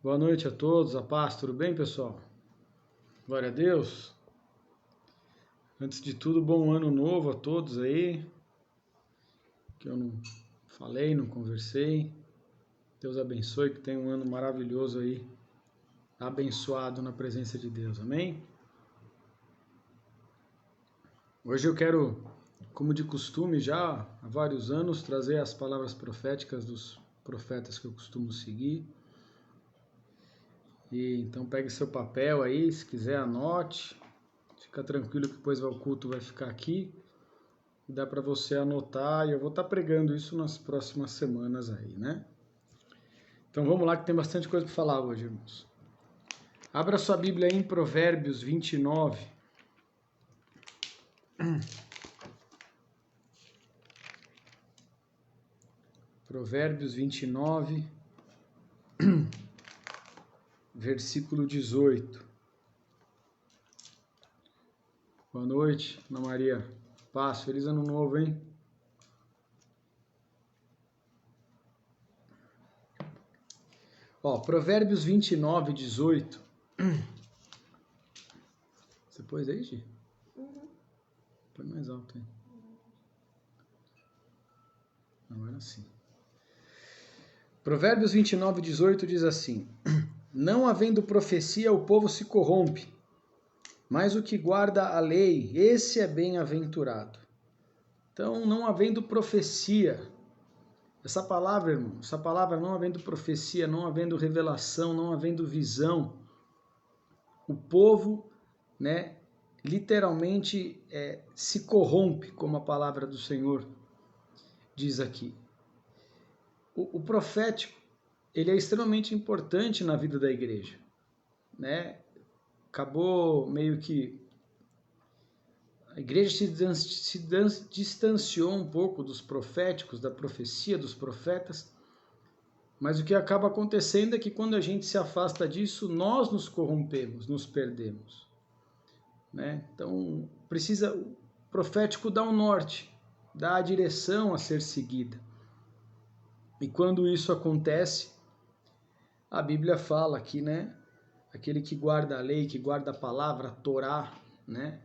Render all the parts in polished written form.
Boa noite a todos, a paz, tudo bem, pessoal? Glória a Deus. Antes de tudo, bom ano novo a todos aí, que eu não falei, não conversei. Deus abençoe, que tenha um ano maravilhoso aí, abençoado na presença de Deus, amém? Hoje eu quero, como de costume já há vários anos, trazer as palavras proféticas dos profetas que eu costumo seguir. E então pegue seu papel aí, se quiser anote, fica tranquilo que depois o culto vai ficar aqui, dá para você anotar e eu vou estar pregando isso nas próximas semanas aí, né? Então vamos lá que tem bastante coisa para falar hoje, irmãos. Abra sua Bíblia aí em Provérbios 29. Provérbios 29, versículo 18. Boa noite, Ana Maria. Paz, feliz ano novo, hein? Ó, Provérbios 29, 18. Você pôs aí, Gi? Põe mais alto aí. Agora sim. Provérbios 29, 18 diz assim: Não havendo profecia, o povo se corrompe, mas o que guarda a lei, esse é bem-aventurado. Então, não havendo profecia, essa palavra, irmão, essa palavra não havendo profecia, não havendo revelação, não havendo visão, o povo, né, literalmente se corrompe, como a palavra do Senhor diz aqui. O profético, ele é extremamente importante na vida da igreja, né? Acabou meio que a igreja se distanciou um pouco dos proféticos, da profecia dos profetas, mas o que acaba acontecendo é que quando a gente se afasta disso, nós nos corrompemos, nos perdemos, né? Então, precisa o profético dar um norte, dar a direção a ser seguida. E quando isso acontece, a Bíblia fala aqui, né? Aquele que guarda a lei, que guarda a palavra, a Torá, né?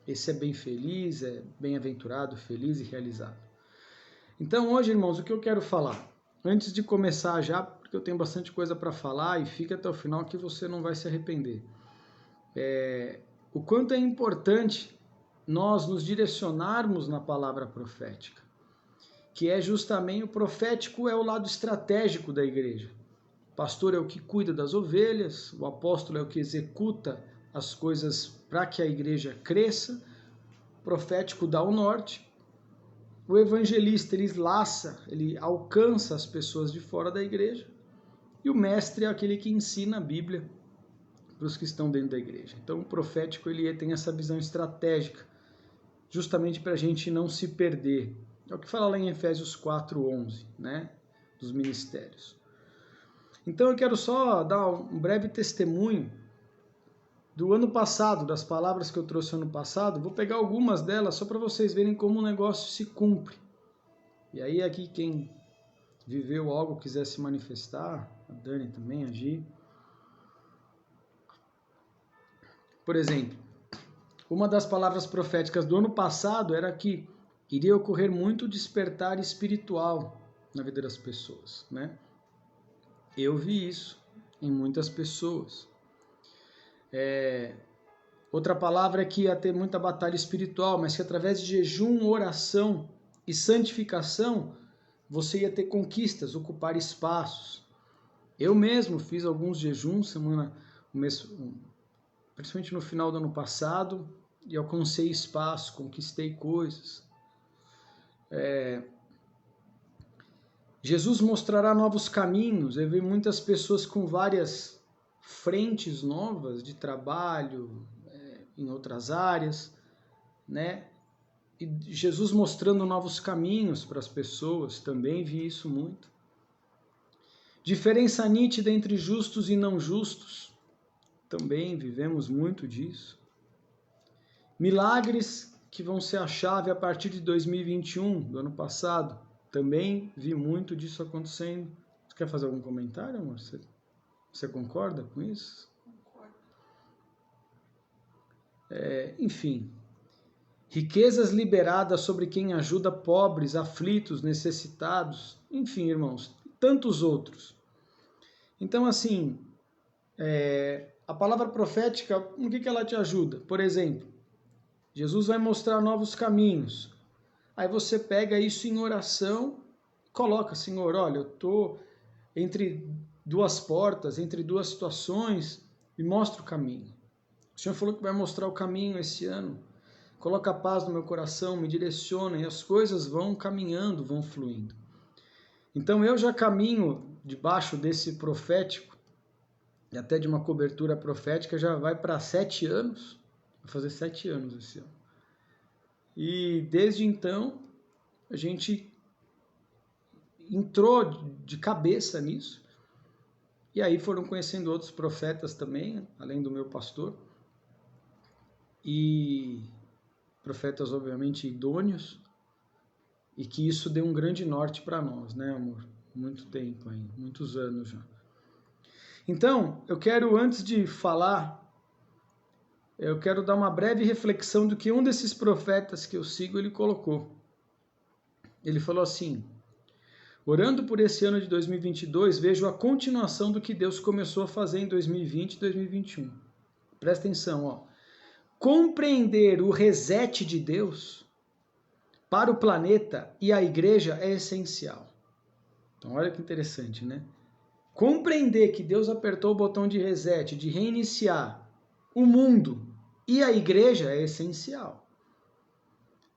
Esse é bem feliz, é bem-aventurado, feliz e realizado. Então hoje, irmãos, o que eu quero falar? Antes de começar já, porque eu tenho bastante coisa para falar e fica até o final que você não vai se arrepender. O quanto é importante nós nos direcionarmos na palavra profética, que é justamente o profético é o lado estratégico da igreja. O pastor é o que cuida das ovelhas, o apóstolo é o que executa as coisas para que a igreja cresça, o profético dá o norte, o evangelista ele laça, ele alcança as pessoas de fora da igreja, e o mestre é aquele que ensina a Bíblia para os que estão dentro da igreja. Então o profético ele tem essa visão estratégica, justamente para a gente não se perder. É o que fala lá em Efésios 4:11, né, dos ministérios. Então eu quero só dar um breve testemunho do ano passado, das palavras que eu trouxe ano passado. Vou pegar algumas delas só para vocês verem como o negócio se cumpre. E aí aqui quem viveu algo, quiser se manifestar, a Dani também, a Gi. Por exemplo, uma das palavras proféticas do ano passado era que iria ocorrer muito despertar espiritual na vida das pessoas, né? Eu vi isso em muitas pessoas. Outra palavra é que ia ter muita batalha espiritual, mas que através de jejum, oração e santificação, você ia ter conquistas, ocupar espaços. Eu mesmo fiz alguns jejuns, principalmente no final do ano passado, e alcancei espaço, conquistei coisas. Jesus mostrará novos caminhos. Eu vi muitas pessoas com várias frentes novas de trabalho, em outras áreas, né? E Jesus mostrando novos caminhos para as pessoas, também vi isso muito. Diferença nítida entre justos e não justos, também vivemos muito disso. Milagres que vão ser a chave a partir de 2021, do ano passado, também vi muito disso acontecendo. Você quer fazer algum comentário, amor? Você concorda com isso? Concordo. Enfim, riquezas liberadas sobre quem ajuda pobres, aflitos, necessitados, enfim, irmãos, tantos outros. Então, assim, a palavra profética, no que ela te ajuda? Por exemplo, Jesus vai mostrar novos caminhos. Aí você pega isso em oração, coloca, Senhor, olha, eu estou entre duas portas, entre duas situações, e mostra o caminho. O Senhor falou que vai mostrar o caminho esse ano. Coloca a paz no meu coração, me direciona e as coisas vão caminhando, vão fluindo. Então eu já caminho debaixo desse profético, e até de uma cobertura profética, já vai para 7 anos. Vai fazer 7 anos esse ano. E desde então, a gente entrou de cabeça nisso. E aí foram conhecendo outros profetas também, além do meu pastor. E profetas, obviamente, idôneos. E que isso deu um grande norte para nós, né, amor? Muito tempo aí, muitos anos já. Então, eu quero, antes de falar, eu quero dar uma breve reflexão do que um desses profetas que eu sigo, ele colocou. Ele falou assim: orando por esse ano de 2022, vejo a continuação do que Deus começou a fazer em 2020 e 2021. Presta atenção, ó. Compreender o reset de Deus para o planeta e a igreja é essencial. Então, olha que interessante, né? Compreender que Deus apertou o botão de reset, de reiniciar o mundo e a igreja é essencial,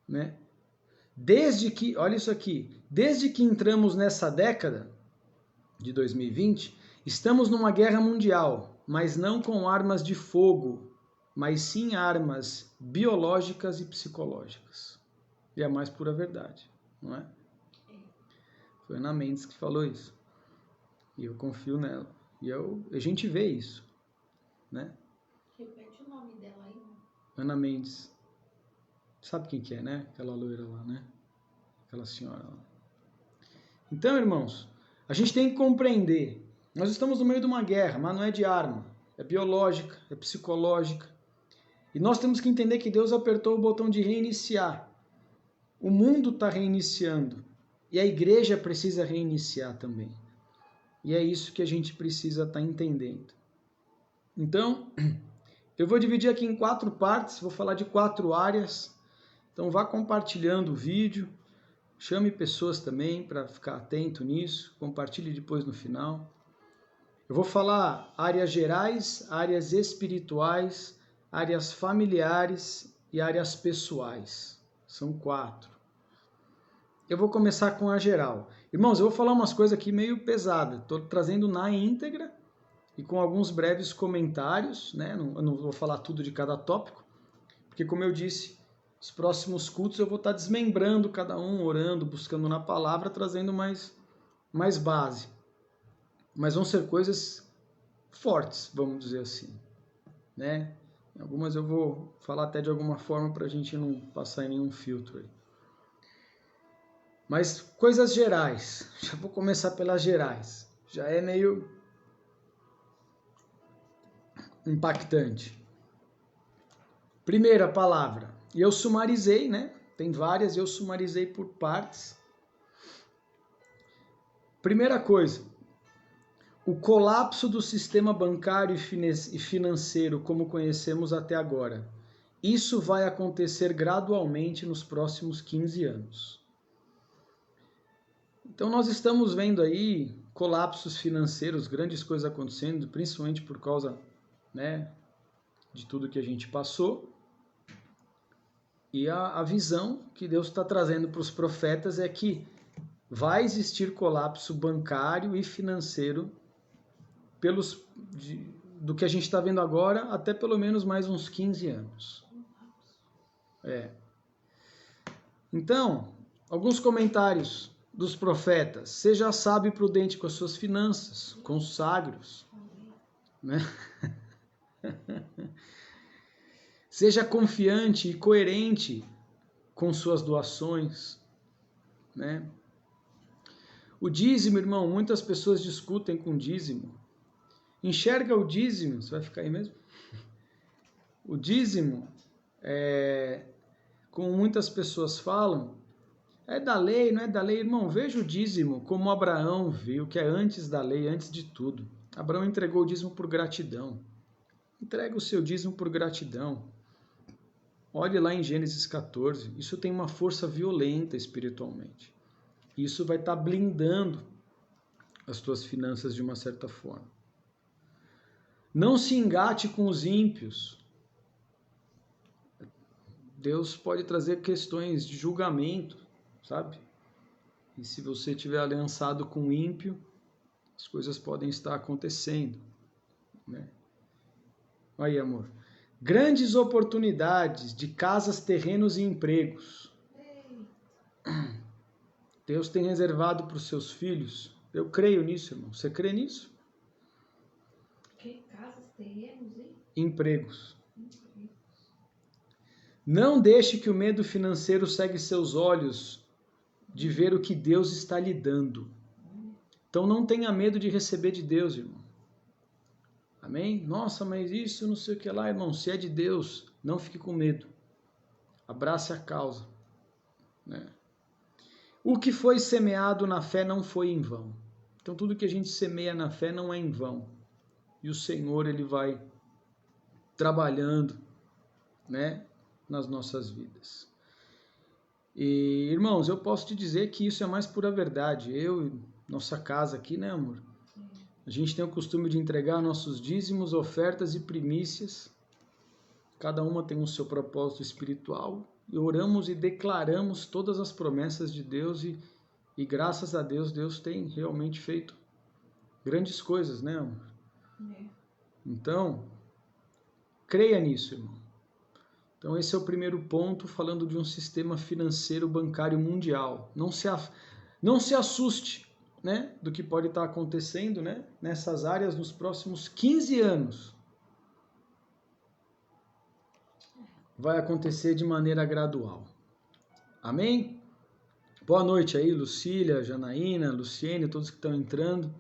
né? Desde que, olha isso aqui, desde que entramos nessa década de 2020, estamos numa guerra mundial, mas não com armas de fogo, mas sim armas biológicas e psicológicas. E é a mais pura verdade, não é? Foi a Ana Mendes que falou isso. E eu confio nela. E a gente vê isso, né? Repete o nome dela aí. Ana Mendes. Sabe quem que é, né? Aquela loira lá, né? Aquela senhora lá. Então, irmãos, a gente tem que compreender. Nós estamos no meio de uma guerra, mas não é de arma. É biológica, é psicológica. E nós temos que entender que Deus apertou o botão de reiniciar. O mundo está reiniciando. E a igreja precisa reiniciar também. E é isso que a gente precisa estar entendendo. Então, eu vou dividir aqui em 4 partes, vou falar de 4 áreas. Então vá compartilhando o vídeo, chame pessoas também para ficar atento nisso, compartilhe depois no final. Eu vou falar áreas gerais, áreas espirituais, áreas familiares e áreas pessoais. São 4. Eu vou começar com a geral. Irmãos, eu vou falar umas coisas aqui meio pesadas. Estou trazendo na íntegra e com alguns breves comentários, né? Eu não vou falar tudo de cada tópico, porque como eu disse, os próximos cultos eu vou estar desmembrando cada um, orando, buscando na palavra, trazendo mais base. Mas vão ser coisas fortes, vamos dizer assim, né? Algumas eu vou falar até de alguma forma para a gente não passar em nenhum filtro aí. Mas coisas gerais, já vou começar pelas gerais, já é meio impactante. Primeira palavra, e eu sumarizei, né? Tem várias, eu sumarizei por partes. Primeira coisa, o colapso do sistema bancário e financeiro como conhecemos até agora. Isso vai acontecer gradualmente nos próximos 15 anos. Então nós estamos vendo aí colapsos financeiros, grandes coisas acontecendo, principalmente por causa, né, de tudo que a gente passou. E a visão que Deus está trazendo para os profetas é que vai existir colapso bancário e financeiro do que a gente está vendo agora até pelo menos mais uns 15 anos. Então, alguns comentários dos profetas. Seja sábio e prudente com as suas finanças, consagre-os, né? Seja confiante e coerente com suas doações, né? O dízimo, irmão, muitas pessoas discutem com dízimo. enxerga o dízimo, você vai ficar aí mesmo? O dízimo, como muitas pessoas falam, é da lei, não é da lei. Irmão, veja o dízimo como Abraão viu, que é antes da lei, antes de tudo. Abraão entregou o dízimo por gratidão. Entrega o seu dízimo por gratidão. Olhe lá em Gênesis 14. Isso tem uma força violenta espiritualmente. Isso vai estar blindando as tuas finanças de uma certa forma. Não se engate com os ímpios. Deus pode trazer questões de julgamento, sabe? E se você estiver aliançado com o ímpio, as coisas podem estar acontecendo, né? Aí, amor. Grandes oportunidades de casas, terrenos e empregos. Deus tem reservado para os seus filhos. Eu creio nisso, irmão. Você crê nisso? Que casas, terrenos e empregos. Não deixe que o medo financeiro cegue seus olhos de ver o que Deus está lhe dando. Então não tenha medo de receber de Deus, irmão. Amém? Nossa, mas isso não sei o que lá, irmão. Se é de Deus, não fique com medo. Abrace a causa, né? O que foi semeado na fé não foi em vão. Então tudo que a gente semeia na fé não é em vão. E o Senhor, Ele vai trabalhando, né, nas nossas vidas. E, irmãos, eu posso te dizer que isso é a mais pura verdade. Eu, nossa casa aqui, né, amor? A gente tem o costume de entregar nossos dízimos, ofertas e primícias. Cada uma tem o seu propósito espiritual. E oramos e declaramos todas as promessas de Deus e graças a Deus, Deus tem realmente feito grandes coisas, né, amor? Então, creia nisso, irmão. Então esse é o primeiro ponto, falando de um sistema financeiro bancário mundial. Não se assuste, né, do que pode estar acontecendo, né, nessas áreas nos próximos 15 anos. Vai acontecer de maneira gradual. Amém? Boa noite aí, Lucília, Janaína, Luciene, todos que estão entrando.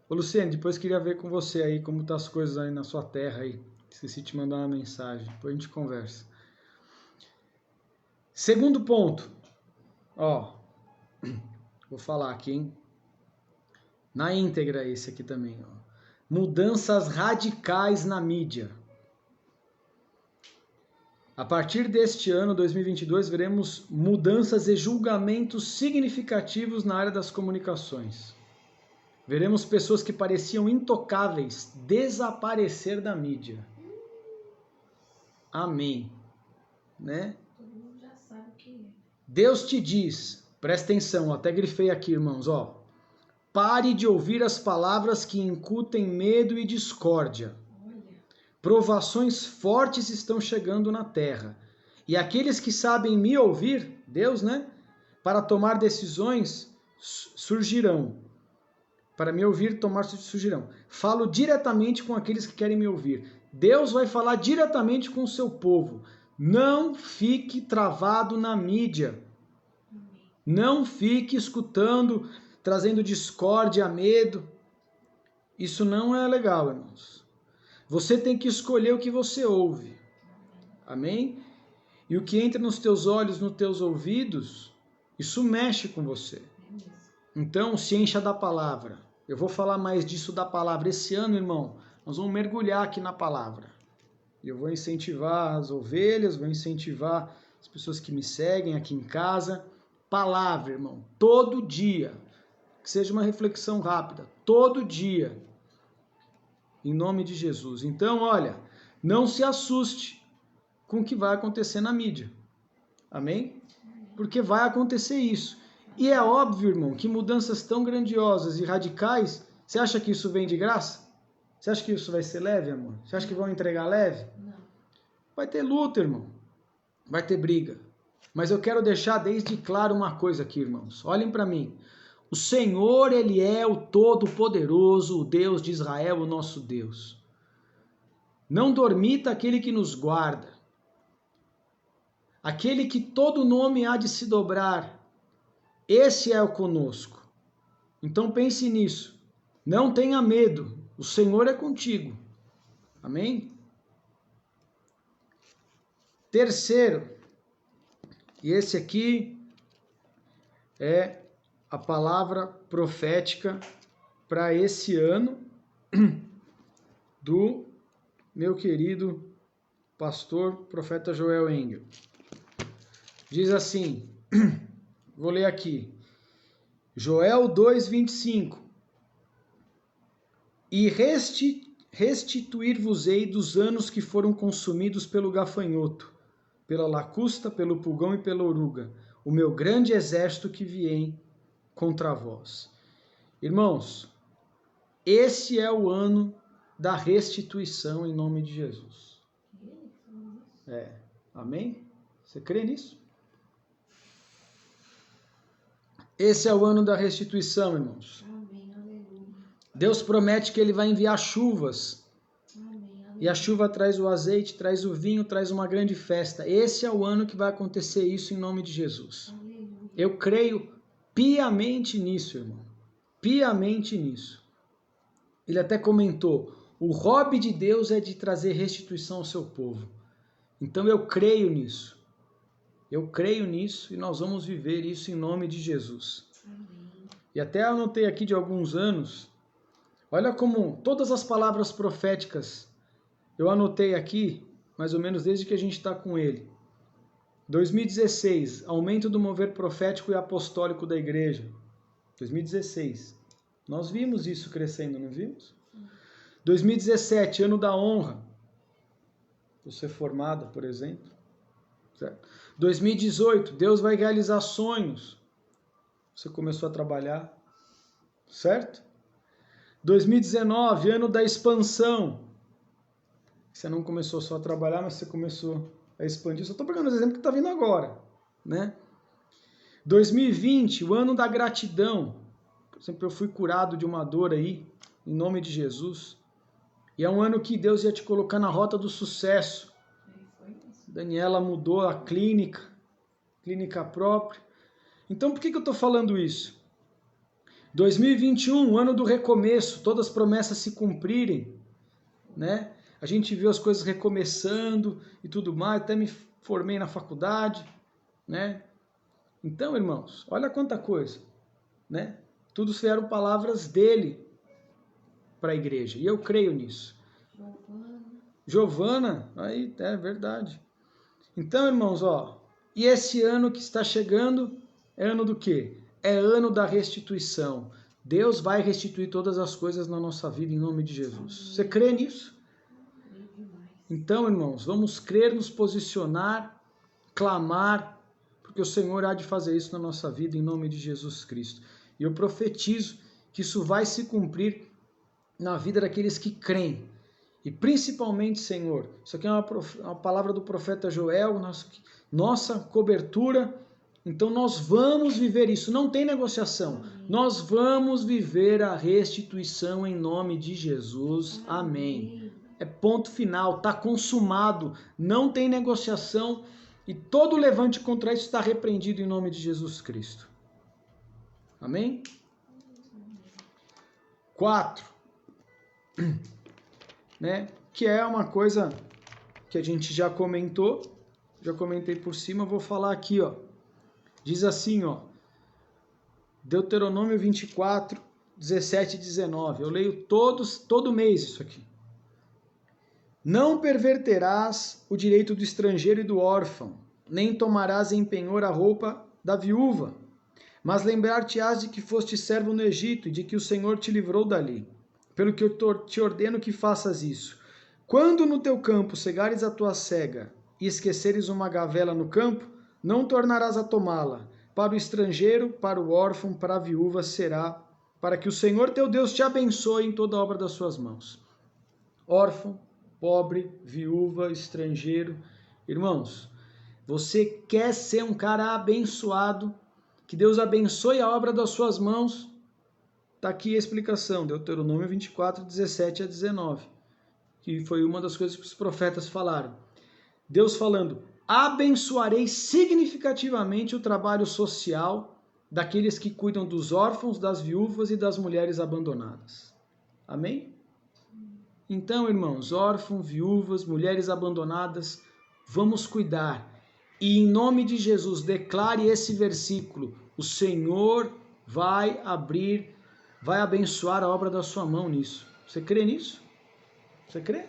Ô Luciene, depois queria ver com você aí como estão as coisas aí na sua terra aí. Esqueci de te mandar uma mensagem, depois a gente conversa. Segundo ponto, ó, vou falar aqui, hein? Na íntegra esse aqui também, ó. Mudanças radicais na mídia. A partir deste ano, 2022, veremos mudanças e julgamentos significativos na área das comunicações. Veremos pessoas que pareciam intocáveis desaparecer da mídia. Amém. Né? todo mundo já sabe o que é. Deus te diz, presta atenção, até grifei aqui, irmãos, ó. Pare de ouvir as palavras que incutem medo e discórdia. Provações fortes estão chegando na terra. E aqueles que sabem me ouvir, Deus, né? Para tomar decisões, surgirão. Para me ouvir, surgirão. Falo diretamente com aqueles que querem me ouvir. Deus vai falar diretamente com o seu povo. Não fique travado na mídia. Não fique escutando, trazendo discórdia, medo. Isso não é legal, irmãos. Você tem que escolher o que você ouve. Amém? E o que entra nos teus olhos, nos teus ouvidos, isso mexe com você. Então, se encha da palavra. Eu vou falar mais disso da palavra. Esse ano, irmão, nós vamos mergulhar aqui na palavra. Eu vou incentivar as ovelhas, vou incentivar as pessoas que me seguem aqui em casa. Palavra, irmão, todo dia. Que seja uma reflexão rápida. Todo dia. Em nome de Jesus. Então, olha, não se assuste com o que vai acontecer na mídia. Amém? Porque vai acontecer isso. E é óbvio, irmão, que mudanças tão grandiosas e radicais, você acha que isso vem de graça? Você acha que isso vai ser leve, amor? Você acha que vão entregar leve? Não. Vai ter luta, irmão. Vai ter briga. Mas eu quero deixar desde claro uma coisa aqui, irmãos. Olhem para mim. O Senhor, Ele é o Todo-Poderoso, o Deus de Israel, o nosso Deus. Não dormita aquele que nos guarda. Aquele que todo nome há de se dobrar. Esse é o conosco. Então pense nisso. Não tenha medo O Senhor é contigo. Amém? Terceiro, e esse aqui é a palavra profética para esse ano do meu querido pastor profeta Joel Engel. Diz assim, vou ler aqui, Joel 2:25, e restituir-vos-ei dos anos que foram consumidos pelo gafanhoto, pela lacusta, pelo pulgão e pela oruga, o meu grande exército que viem contra vós. Irmãos, esse é o ano da restituição em nome de Jesus. Amém? Você crê nisso? Esse é o ano da restituição, irmãos. Amém, aleluia. Deus promete que Ele vai enviar chuvas. Amém, aleluia. E a chuva traz o azeite, traz o vinho, traz uma grande festa. Esse é o ano que vai acontecer isso em nome de Jesus. Aleluia. Eu creio piamente nisso, irmão. Piamente nisso. Ele até comentou, o hobby de Deus é de trazer restituição ao seu povo. Então eu creio nisso. Eu creio nisso e nós vamos viver isso em nome de Jesus. Amém. E até anotei aqui de alguns anos, olha como todas as palavras proféticas, eu anotei aqui, mais ou menos desde que a gente está com ele. 2016, aumento do mover profético e apostólico da igreja. 2016. Nós vimos isso crescendo, não vimos? 2017, ano da honra. Você formada, por exemplo. Certo? 2018, Deus vai realizar sonhos. Você começou a trabalhar. Certo? 2019, ano da expansão. Você não começou só a trabalhar, mas você começou a expandir. Só estou pegando os exemplos que está vindo agora. Né? 2020, o ano da gratidão. Por exemplo, eu fui curado de uma dor aí, em nome de Jesus. E é um ano que Deus ia te colocar na rota do sucesso. Daniela mudou a clínica própria. Então, por que eu estou falando isso? 2021, ano do recomeço, todas as promessas se cumprirem, né? A gente viu as coisas recomeçando e tudo mais, até me formei na faculdade, né? Então, irmãos, olha quanta coisa, né? Tudo eram palavras dele para a igreja, e eu creio nisso. Giovana, aí é verdade. Então, irmãos, ó, e esse ano que está chegando é ano do quê? É ano da restituição. Deus vai restituir todas as coisas na nossa vida em nome de Jesus. Você crê nisso? Então, irmãos, vamos crer, nos posicionar, clamar, porque o Senhor há de fazer isso na nossa vida em nome de Jesus Cristo. E eu profetizo que isso vai se cumprir na vida daqueles que creem. E principalmente, Senhor, isso aqui é uma palavra do profeta Joel, nossa cobertura. Então nós vamos viver isso, não tem negociação. Nós vamos viver a restituição em nome de Jesus. Amém. É ponto final, está consumado, não tem negociação e todo levante contra isso está repreendido em nome de Jesus Cristo. Amém? 4. Né? Que é uma coisa que a gente já comentou, já comentei por cima, vou falar aqui, ó. Diz assim, ó, Deuteronômio 24, 17 e 19. Eu leio todo mês isso aqui. Não perverterás o direito do estrangeiro e do órfão, nem tomarás em penhor a roupa da viúva, mas lembrar-te-ás de que foste servo no Egito e de que o Senhor te livrou dali. Pelo que eu te ordeno que faças isso. Quando no teu campo cegares a tua cega e esqueceres uma gavela no campo, não tornarás a tomá-la. Para o estrangeiro, para o órfão, para a viúva será, para que o Senhor teu Deus te abençoe em toda a obra das suas mãos. Órfão, pobre, viúva, estrangeiro. Irmãos, você quer ser um cara abençoado, que Deus abençoe a obra das suas mãos? Está aqui a explicação, Deuteronômio 24, 17 a 19, que foi uma das coisas que os profetas falaram. Deus falando, abençoarei significativamente o trabalho social daqueles que cuidam dos órfãos, das viúvas e das mulheres abandonadas. Amém? Então, irmãos, órfãos, viúvas, mulheres abandonadas, vamos cuidar. E em nome de Jesus, declare esse versículo: o Senhor vai abrir, vai abençoar a obra da sua mão nisso. Você crê nisso? Você crê?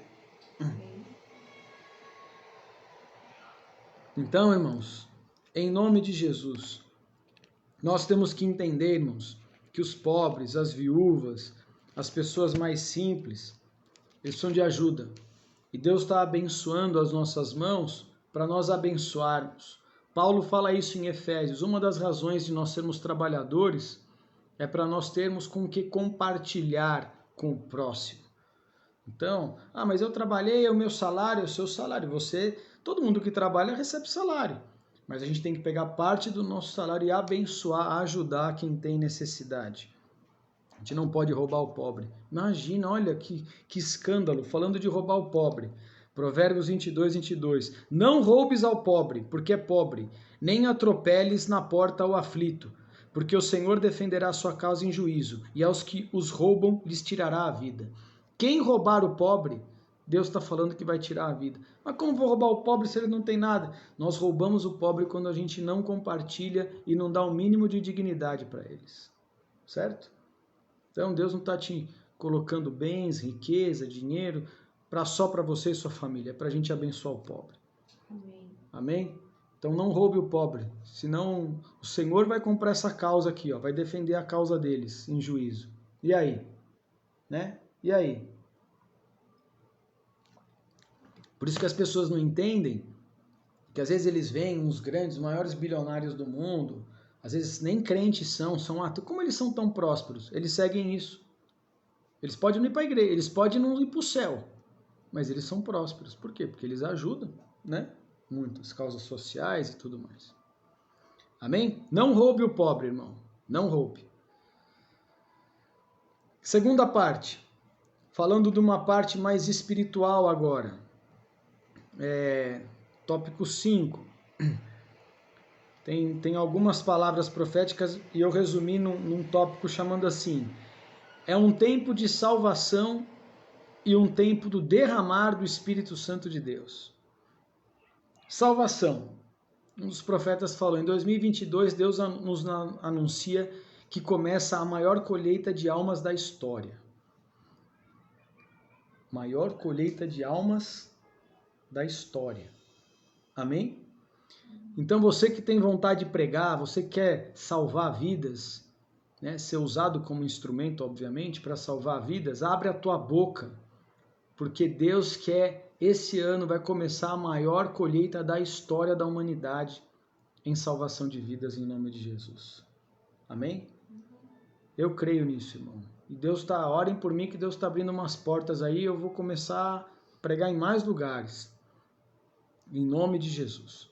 Então, irmãos, em nome de Jesus, nós temos que entender, irmãos, que os pobres, as viúvas, as pessoas mais simples, eles precisam de ajuda. E Deus está abençoando as nossas mãos para nós abençoarmos. Paulo fala isso em Efésios. Uma das razões de nós sermos trabalhadores é para nós termos com que compartilhar com o próximo. Então, mas eu trabalhei, é o meu salário, é o seu salário. Todo mundo que trabalha recebe salário. Mas a gente tem que pegar parte do nosso salário e abençoar, ajudar quem tem necessidade. A gente não pode roubar o pobre. Imagina, olha que escândalo, falando de roubar o pobre. Provérbios 22, 22. Não roubes ao pobre, porque é pobre, nem atropeles na porta o aflito, porque o Senhor defenderá a sua causa em juízo, e aos que os roubam lhes tirará a vida. Quem roubar o pobre, Deus está falando que vai tirar a vida. Mas como vou roubar o pobre se ele não tem nada? Nós roubamos o pobre quando a gente não compartilha e não dá o mínimo de dignidade para eles. Certo? Então Deus não está te colocando bens, riqueza, dinheiro só para você e sua família. É para a gente abençoar o pobre. Amém. Amém? Então não roube o pobre. Senão o Senhor vai comprar essa causa aqui, ó, vai defender a causa deles em juízo. E aí? Né? E aí? Por isso que as pessoas não entendem que às vezes eles veem os grandes, maiores bilionários do mundo, às vezes nem crentes são como eles são tão prósperos? Eles seguem isso. Eles podem não ir para a igreja, eles podem não ir para o céu, mas eles são prósperos. Por quê? Porque eles ajudam, né? Muitas causas sociais e tudo mais. Amém? Não roube o pobre, irmão. Não roube. Segunda parte. Falando de uma parte mais espiritual agora. Tópico 5. Tem algumas palavras proféticas e eu resumi num tópico chamando assim: é um tempo de salvação e um tempo do derramar do Espírito Santo de Deus. Salvação. Um dos profetas falou, em 2022 Deus nos anuncia que começa a maior colheita de almas da história. Maior colheita de almas da história. Amém? Então você que tem vontade de pregar, você que quer salvar vidas, né, ser usado como instrumento, obviamente, para salvar vidas, abre a tua boca, porque Deus quer, esse ano vai começar a maior colheita da história da humanidade em salvação de vidas em nome de Jesus. Amém? Eu creio nisso, irmão. E Deus está, orem por mim que Deus está abrindo umas portas aí, eu vou começar a pregar em mais lugares. Em nome de Jesus.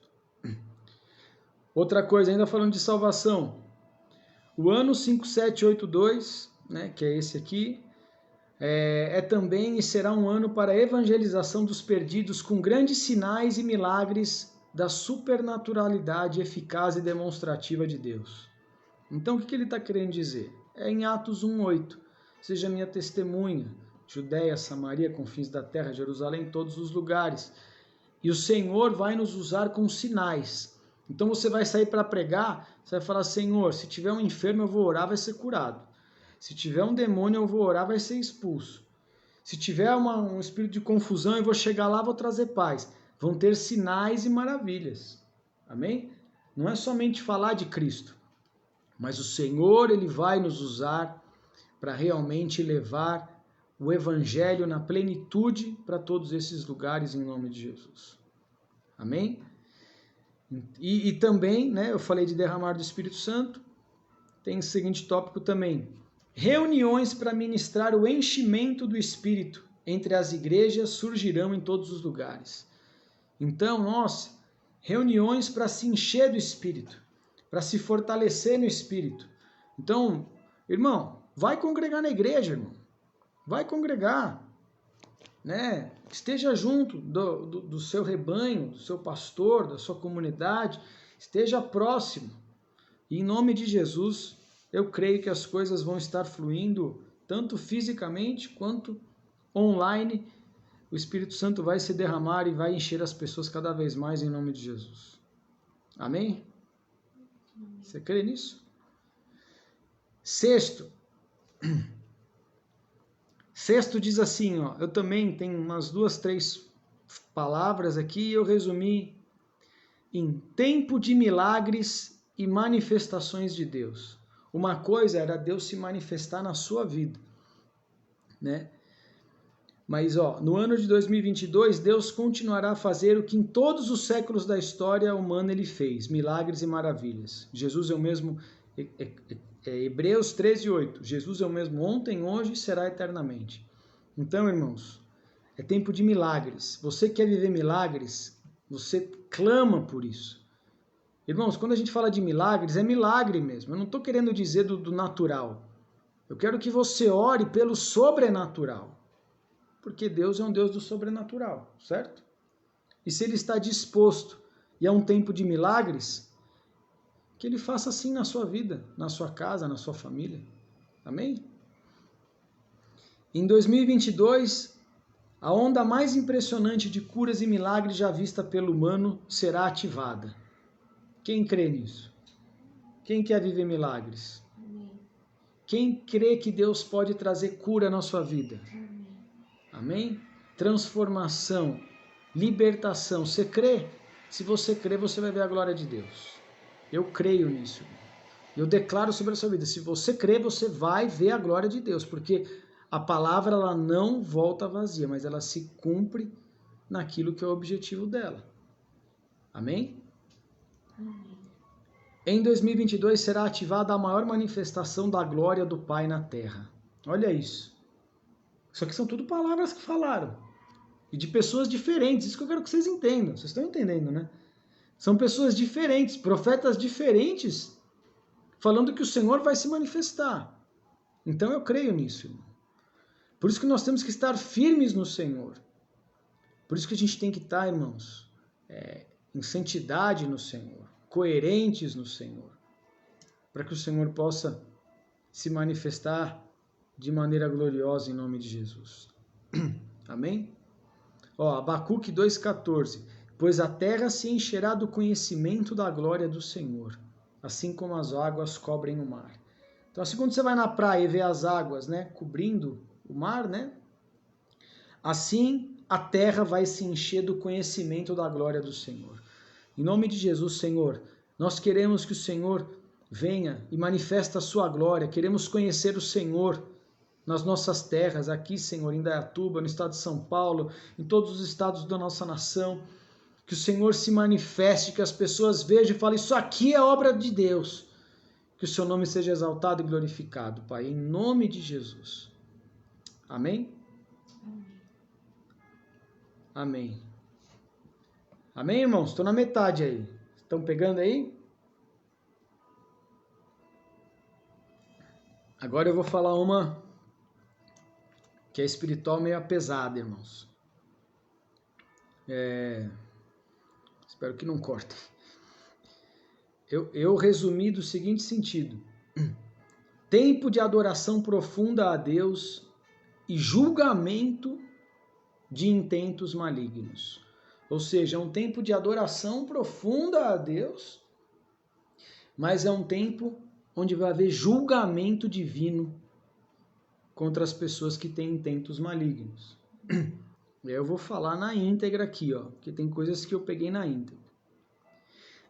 Outra coisa, ainda falando de salvação. O ano 5782, né, que é esse aqui, também e será um ano para a evangelização dos perdidos com grandes sinais e milagres da supernaturalidade eficaz e demonstrativa de Deus. Então, o que ele está querendo dizer? É em Atos 1:8. Seja minha testemunha, Judéia, Samaria, confins da terra, Jerusalém, todos os lugares. E o Senhor vai nos usar com sinais. Então você vai sair para pregar, você vai falar, Senhor, se tiver um enfermo eu vou orar, vai ser curado. Se tiver um demônio eu vou orar, vai ser expulso. Se tiver um espírito de confusão eu vou chegar lá, vou trazer paz. Vão ter sinais e maravilhas. Amém? Não é somente falar de Cristo, mas o Senhor ele vai nos usar para realmente levar o Evangelho na plenitude para todos esses lugares em nome de Jesus. Amém? E também, né, eu falei de derramar do Espírito Santo, tem o seguinte tópico também, reuniões para ministrar o enchimento do Espírito entre as igrejas surgirão em todos os lugares. Então, reuniões para se encher do Espírito, para se fortalecer no Espírito. Então, irmão, vai congregar na igreja, irmão. Vai congregar, né? Esteja junto do seu rebanho, do seu pastor, da sua comunidade, esteja próximo. E em nome de Jesus, eu creio que as coisas vão estar fluindo tanto fisicamente quanto online, o Espírito Santo vai se derramar e vai encher as pessoas cada vez mais em nome de Jesus. Amém? Você crê nisso? Sexto diz assim, ó, eu também tenho umas 2, 3 palavras aqui e eu resumi em tempo de milagres e manifestações de Deus. Uma coisa era Deus se manifestar na sua vida, né? Mas, ó, no ano de 2022, Deus continuará a fazer o que em todos os séculos da história humana ele fez, milagres e maravilhas. Jesus é o mesmo, Hebreus 13:8, Jesus é o mesmo ontem, hoje e será eternamente. Então, irmãos, é tempo de milagres. Você quer viver milagres? Você clama por isso. Irmãos, quando a gente fala de milagres, é milagre mesmo. Eu não estou querendo dizer do natural. Eu quero que você ore pelo sobrenatural. Porque Deus é um Deus do sobrenatural, certo? E se Ele está disposto e é um tempo de milagres, que Ele faça assim na sua vida, na sua casa, na sua família. Amém? Em 2022, a onda mais impressionante de curas e milagres já vista pelo humano será ativada. Quem crê nisso? Quem quer viver milagres? Amém. Quem crê que Deus pode trazer cura na sua vida? Amém. Amém? Transformação, libertação. Você crê? Se você crê, você vai ver a glória de Deus. Eu creio nisso. Eu declaro sobre a sua vida. Se você crê, você vai ver a glória de Deus. Porque a palavra ela não volta vazia, mas ela se cumpre naquilo que é o objetivo dela. Amém? Amém. Em 2022 será ativada a maior manifestação da glória do Pai na terra. Olha isso. Isso aqui são tudo palavras que falaram. E de pessoas diferentes. Isso que eu quero que vocês entendam. Vocês estão entendendo, né? São pessoas diferentes, profetas diferentes, falando que o Senhor vai se manifestar. Então eu creio nisso, irmão. Por isso que nós temos que estar firmes no Senhor. Por isso que a gente tem que estar, irmãos, em santidade no Senhor, coerentes no Senhor, para que o Senhor possa se manifestar de maneira gloriosa em nome de Jesus. Amém? Ó, Abacuque 2,14. Pois a terra se encherá do conhecimento da glória do Senhor, assim como as águas cobrem o mar. Então, assim, quando você vai na praia e vê as águas, né, cobrindo o mar, né, assim a terra vai se encher do conhecimento da glória do Senhor. Em nome de Jesus, Senhor, nós queremos que o Senhor venha e manifeste a sua glória. Queremos conhecer o Senhor nas nossas terras, aqui, Senhor, em Indaiatuba, no estado de São Paulo, em todos os estados da nossa nação. Que o Senhor se manifeste, que as pessoas vejam e falem, isso aqui é obra de Deus. Que o seu nome seja exaltado e glorificado, Pai, em nome de Jesus. Amém? Amém. Amém, irmãos? Estou na metade aí. Estão pegando aí? Agora eu vou falar uma que é espiritual meio pesada, irmãos. Espero que não cortem. Eu resumi do seguinte sentido. Tempo de adoração profunda a Deus e julgamento de intentos malignos. Ou seja, é um tempo de adoração profunda a Deus, mas é um tempo onde vai haver julgamento divino contra as pessoas que têm intentos malignos. Eu vou falar na íntegra aqui, ó, porque tem coisas que eu peguei na íntegra.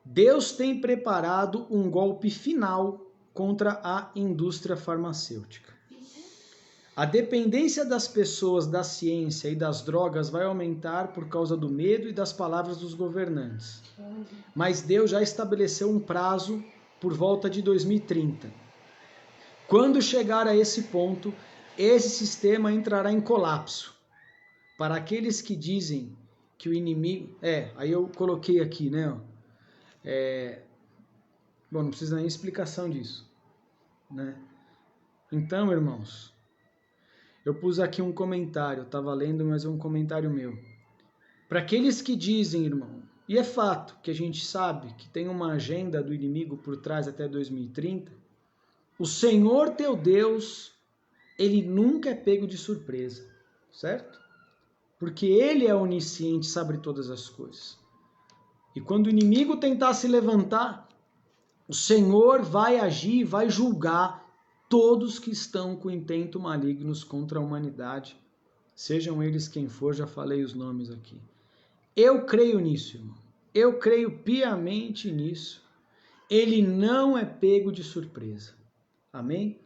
Deus tem preparado um golpe final contra a indústria farmacêutica. A dependência das pessoas da ciência e das drogas vai aumentar por causa do medo e das palavras dos governantes. Mas Deus já estabeleceu um prazo por volta de 2030. Quando chegar a esse ponto, esse sistema entrará em colapso. Para aqueles que dizem que o inimigo... aí eu coloquei aqui, né? Bom, não precisa nem explicação disso, né? Então, irmãos, eu pus aqui um comentário, eu estava lendo, mas é um comentário meu. Para aqueles que dizem, irmão, e é fato que a gente sabe que tem uma agenda do inimigo por trás até 2030, o Senhor teu Deus, ele nunca é pego de surpresa. certo? Porque ele é onisciente, sabe todas as coisas. E quando o inimigo tentar se levantar, o Senhor vai agir, vai julgar todos que estão com intento malignos contra a humanidade, sejam eles quem for, já falei os nomes aqui. Eu creio nisso, irmão. Eu creio piamente nisso. Ele não é pego de surpresa. Amém?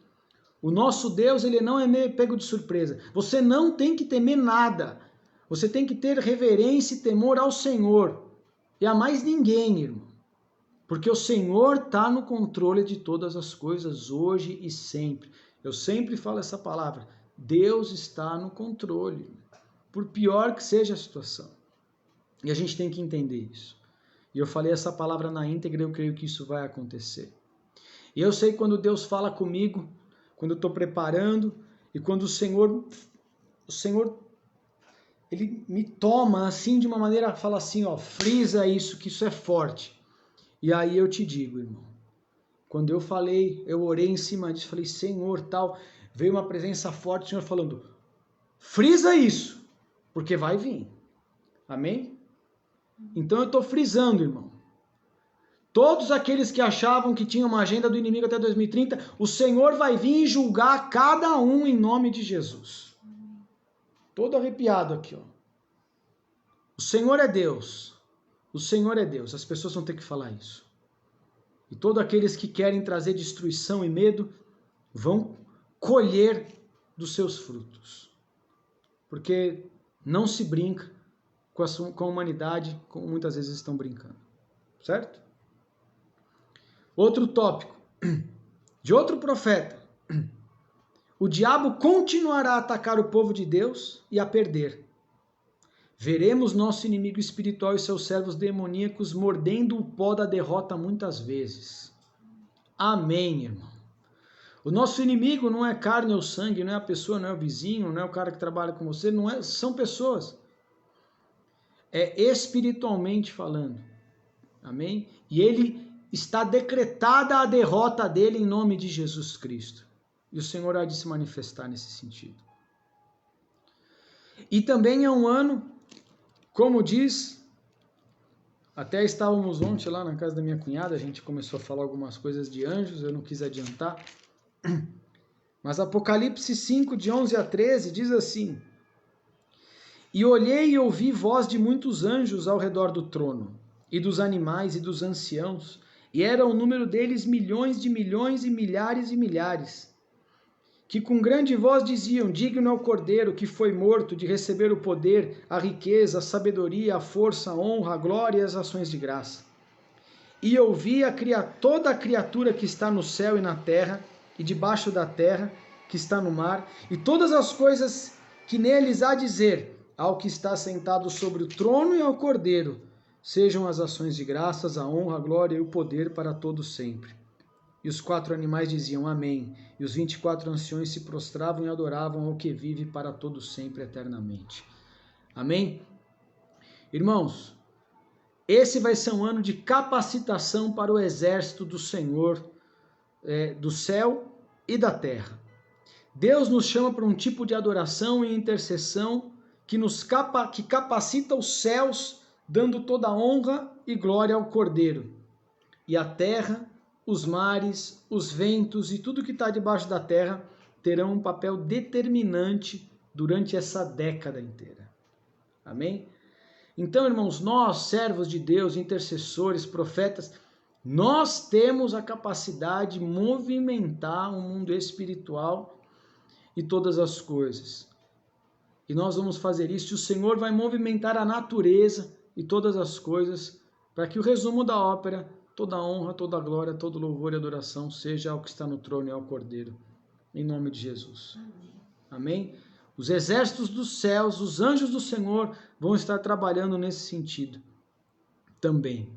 O nosso Deus, ele não é pego de surpresa. Você não tem que temer nada. Você tem que ter reverência e temor ao Senhor. E a mais ninguém, irmão. Porque o Senhor está no controle de todas as coisas, hoje e sempre. Eu sempre falo essa palavra. Deus está no controle. Por pior que seja a situação. E a gente tem que entender isso. E eu falei essa palavra na íntegra, eu creio que isso vai acontecer. E eu sei quando Deus fala comigo, quando eu estou preparando, e quando o Senhor, ele me toma assim de uma maneira, fala assim, ó, frisa isso, que isso é forte. E aí eu te digo, irmão, quando eu falei, eu orei em cima disso, falei, Senhor, tal, veio uma presença forte, o Senhor falando, frisa isso, porque vai vir. Amém? Então eu estou frisando, irmão. Todos aqueles que achavam que tinham uma agenda do inimigo até 2030, o Senhor vai vir e julgar cada um em nome de Jesus. Todo arrepiado aqui, ó. O Senhor é Deus. O Senhor é Deus. As pessoas vão ter que falar isso. E todos aqueles que querem trazer destruição e medo vão colher dos seus frutos. Porque não se brinca com a humanidade como muitas vezes estão brincando. Certo? Outro tópico. De outro profeta. O diabo continuará a atacar o povo de Deus e a perder. Veremos nosso inimigo espiritual e seus servos demoníacos mordendo o pó da derrota muitas vezes. Amém, irmão. O nosso inimigo não é carne ou sangue, não é a pessoa, não é o vizinho, não é o cara que trabalha com você, não é, são pessoas. É espiritualmente falando. Amém? E ele está decretada a derrota dele em nome de Jesus Cristo. E o Senhor há de se manifestar nesse sentido. E também é um ano, como diz, até estávamos ontem lá na casa da minha cunhada, a gente começou a falar algumas coisas de anjos, eu não quis adiantar. Mas Apocalipse 5, de 11 a 13, diz assim: E olhei e ouvi voz de muitos anjos ao redor do trono, e dos animais e dos anciãos, e era o número deles milhões e milhares e milhares, que com grande voz diziam, digno é o Cordeiro que foi morto de receber o poder, a riqueza, a sabedoria, a força, a honra, a glória e as ações de graça. E ouvi toda a criatura que está no céu e na terra, e debaixo da terra, que está no mar, e todas as coisas que neles há dizer, ao que está sentado sobre o trono e ao Cordeiro, sejam as ações de graças, a honra, a glória e o poder para todos sempre. E os 4 animais diziam amém, e os 24 anciões se prostravam e adoravam ao que vive para todos sempre eternamente. Amém? Irmãos, esse vai ser um ano de capacitação para o exército do Senhor, do céu e da terra. Deus nos chama para um tipo de adoração e intercessão que capacita os céus, dando toda honra e glória ao Cordeiro. E a terra, os mares, os ventos e tudo que está debaixo da terra terão um papel determinante durante essa década inteira. Amém? Então, irmãos, nós, servos de Deus, intercessores, profetas, nós temos a capacidade de movimentar o mundo espiritual e todas as coisas. E nós vamos fazer isso, e o Senhor vai movimentar a natureza e todas as coisas, para que o resumo da ópera, toda a honra, toda a glória, todo louvor e adoração seja ao que está no trono e ao Cordeiro, em nome de Jesus. Amém? Os exércitos dos céus, os anjos do Senhor vão estar trabalhando nesse sentido também.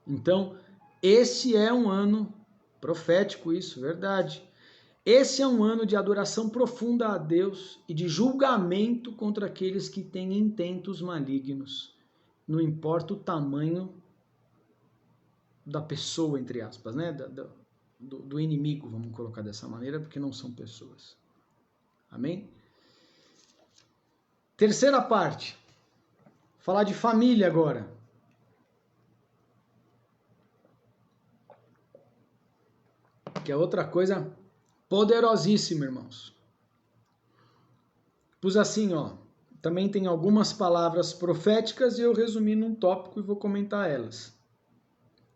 Então, esse é um ano profético, isso, verdade. Esse é um ano de adoração profunda a Deus e de julgamento contra aqueles que têm intentos malignos. Não importa o tamanho da pessoa, entre aspas, né? Do inimigo, vamos colocar dessa maneira, porque não são pessoas. Amém? Terceira parte. Falar de família agora. Que é outra coisa poderosíssima, irmãos. Pus assim, ó. Também tem algumas palavras proféticas e eu resumi num tópico e vou comentar elas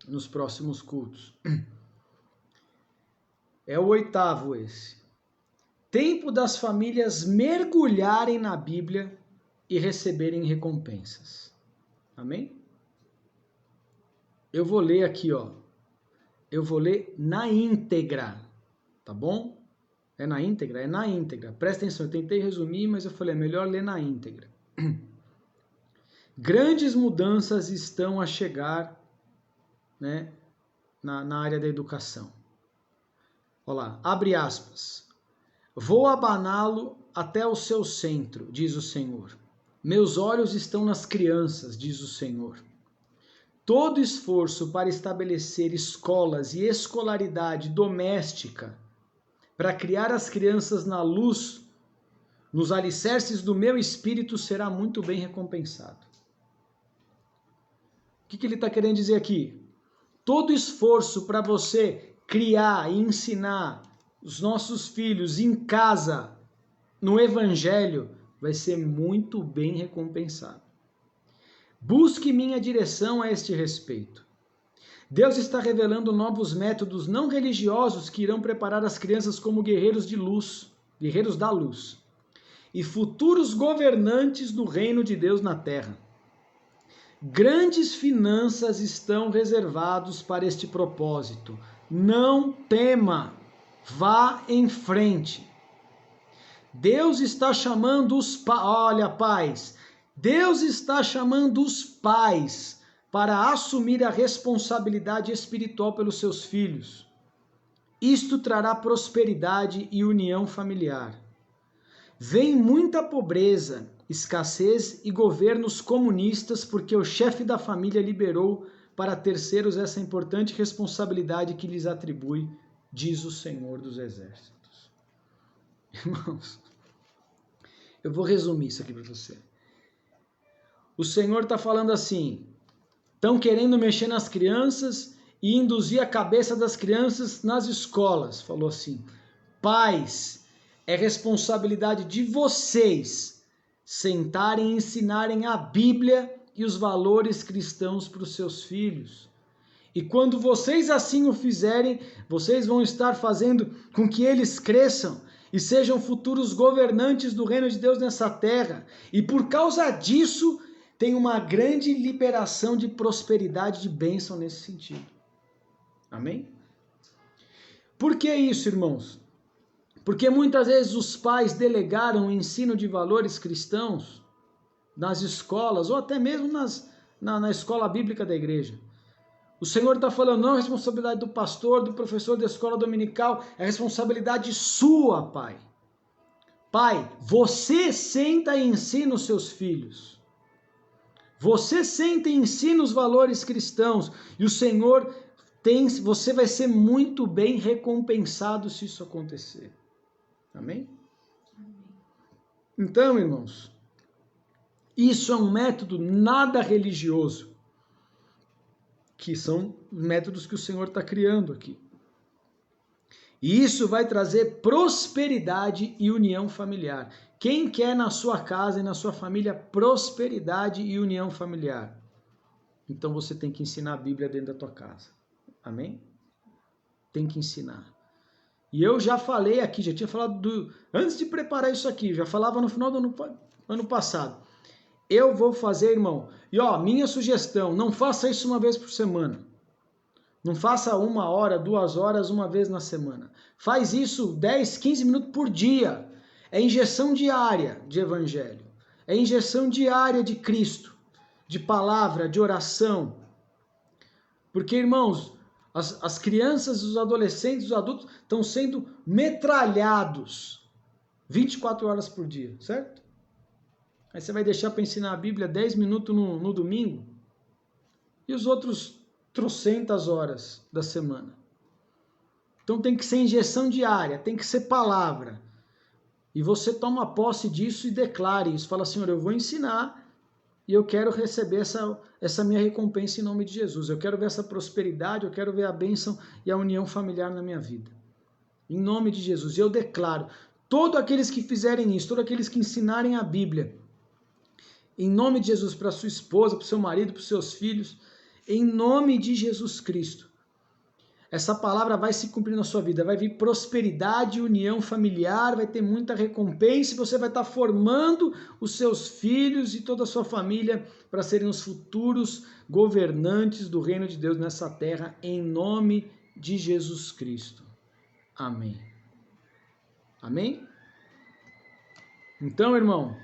nos próximos cultos. É o 8º esse. Tempo das famílias mergulharem na Bíblia e receberem recompensas. Amém? Eu vou ler aqui, ó. Eu vou ler na íntegra, tá bom? É na íntegra? É na íntegra. Presta atenção, eu tentei resumir, mas eu falei, é melhor ler na íntegra. Grandes mudanças estão a chegar, né, na área da educação. Olha lá, abre aspas. Vou abaná-lo até o seu centro, diz o Senhor. Meus olhos estão nas crianças, diz o Senhor. Todo esforço para estabelecer escolas e escolaridade doméstica, para criar as crianças na luz, nos alicerces do meu espírito, será muito bem recompensado. O que ele está querendo dizer aqui? Todo esforço para você criar e ensinar os nossos filhos em casa, no Evangelho, vai ser muito bem recompensado. Busque minha direção a este respeito. Deus está revelando novos métodos não religiosos que irão preparar as crianças como guerreiros de luz, guerreiros da luz, e futuros governantes do reino de Deus na terra. Grandes finanças estão reservados para este propósito. Não tema, vá em frente. Deus está chamando os pais, olha, pais, Deus está chamando os pais para assumir a responsabilidade espiritual pelos seus filhos. Isto trará prosperidade e união familiar. Vem muita pobreza, escassez e governos comunistas porque o chefe da família liberou para terceiros essa importante responsabilidade que lhes atribui, diz o Senhor dos Exércitos. Irmãos, eu vou resumir isso aqui para você. O Senhor está falando assim, estão querendo mexer nas crianças e induzir a cabeça das crianças nas escolas. Falou assim, pais, é responsabilidade de vocês sentarem e ensinarem a Bíblia e os valores cristãos para os seus filhos. E quando vocês assim o fizerem, vocês vão estar fazendo com que eles cresçam e sejam futuros governantes do reino de Deus nessa terra. E por causa disso, tem uma grande liberação de prosperidade, de bênção nesse sentido. Amém? Por que isso, irmãos? Porque muitas vezes os pais delegaram o ensino de valores cristãos nas escolas, ou até mesmo na escola bíblica da igreja. O Senhor está falando, não é responsabilidade do pastor, do professor da escola dominical, é responsabilidade sua, pai. Pai, você senta e ensina os seus filhos. Você senta e ensina os valores cristãos. E o Senhor você vai ser muito bem recompensado se isso acontecer. Amém? Então, irmãos, isso é um método nada religioso, que são métodos que o Senhor está criando aqui. E isso vai trazer prosperidade e união familiar. Quem quer na sua casa e na sua família prosperidade e união familiar? Então você tem que ensinar a Bíblia dentro da tua casa. Amém? Tem que ensinar. E eu já falei aqui, já tinha falado antes de preparar isso aqui, já falava no final do ano passado. Eu vou fazer, irmão. E ó, minha sugestão, não faça isso uma vez por semana. Não faça 1 hora, 2 horas, uma vez na semana. Faz isso 10, 15 minutos por dia. É injeção diária de evangelho. É injeção diária de Cristo, de palavra, de oração. Porque, irmãos, as crianças, os adolescentes, os adultos estão sendo metralhados 24 horas por dia, certo? Aí você vai deixar para ensinar a Bíblia 10 minutos no domingo e os outros trocentas horas da semana. Então tem que ser injeção diária, tem que ser palavra. E você toma posse disso e declare isso. Fala, Senhor, eu vou ensinar e eu quero receber essa minha recompensa em nome de Jesus. Eu quero ver essa prosperidade, eu quero ver a bênção e a união familiar na minha vida. Em nome de Jesus. Eu declaro, todos aqueles que fizerem isso, todos aqueles que ensinarem a Bíblia, em nome de Jesus, para sua esposa, para o seu marido, para os seus filhos, em nome de Jesus Cristo, essa palavra vai se cumprir na sua vida, vai vir prosperidade, união familiar, vai ter muita recompensa e você vai estar formando os seus filhos e toda a sua família para serem os futuros governantes do reino de Deus nessa terra, em nome de Jesus Cristo. Amém. Amém? Então, irmão,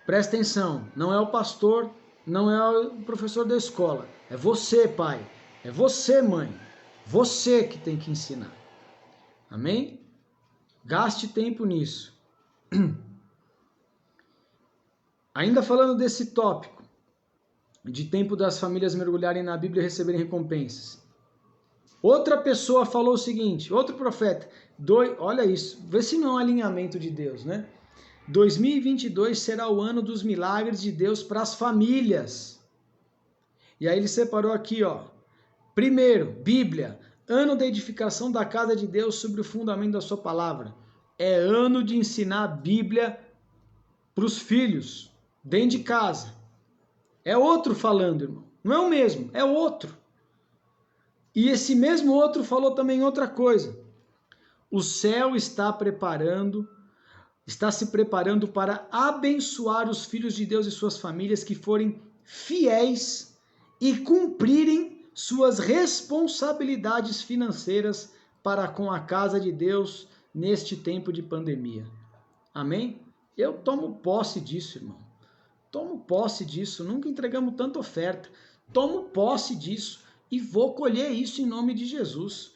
presta atenção, não é o pastor, não é o professor da escola, é você, pai, é você, mãe. Você que tem que ensinar. Amém? Gaste tempo nisso. Ainda falando desse tópico, de tempo das famílias mergulharem na Bíblia e receberem recompensas. Outra pessoa falou o seguinte, outro profeta, olha isso, vê se não é um alinhamento de Deus, né? 2022 será o ano dos milagres de Deus para as famílias. E aí ele separou aqui, ó. Primeiro, Bíblia, ano da edificação da casa de Deus sobre o fundamento da sua palavra. É ano de ensinar a Bíblia para os filhos, dentro de casa. É outro falando, irmão. Não é o mesmo, é outro. E esse mesmo outro falou também outra coisa. O céu está se preparando para abençoar os filhos de Deus e suas famílias que forem fiéis e cumprirem suas responsabilidades financeiras para com a casa de Deus neste tempo de pandemia. Amém? Eu tomo posse disso, irmão. Tomo posse disso. Nunca entregamos tanta oferta. Tomo posse disso e vou colher isso em nome de Jesus.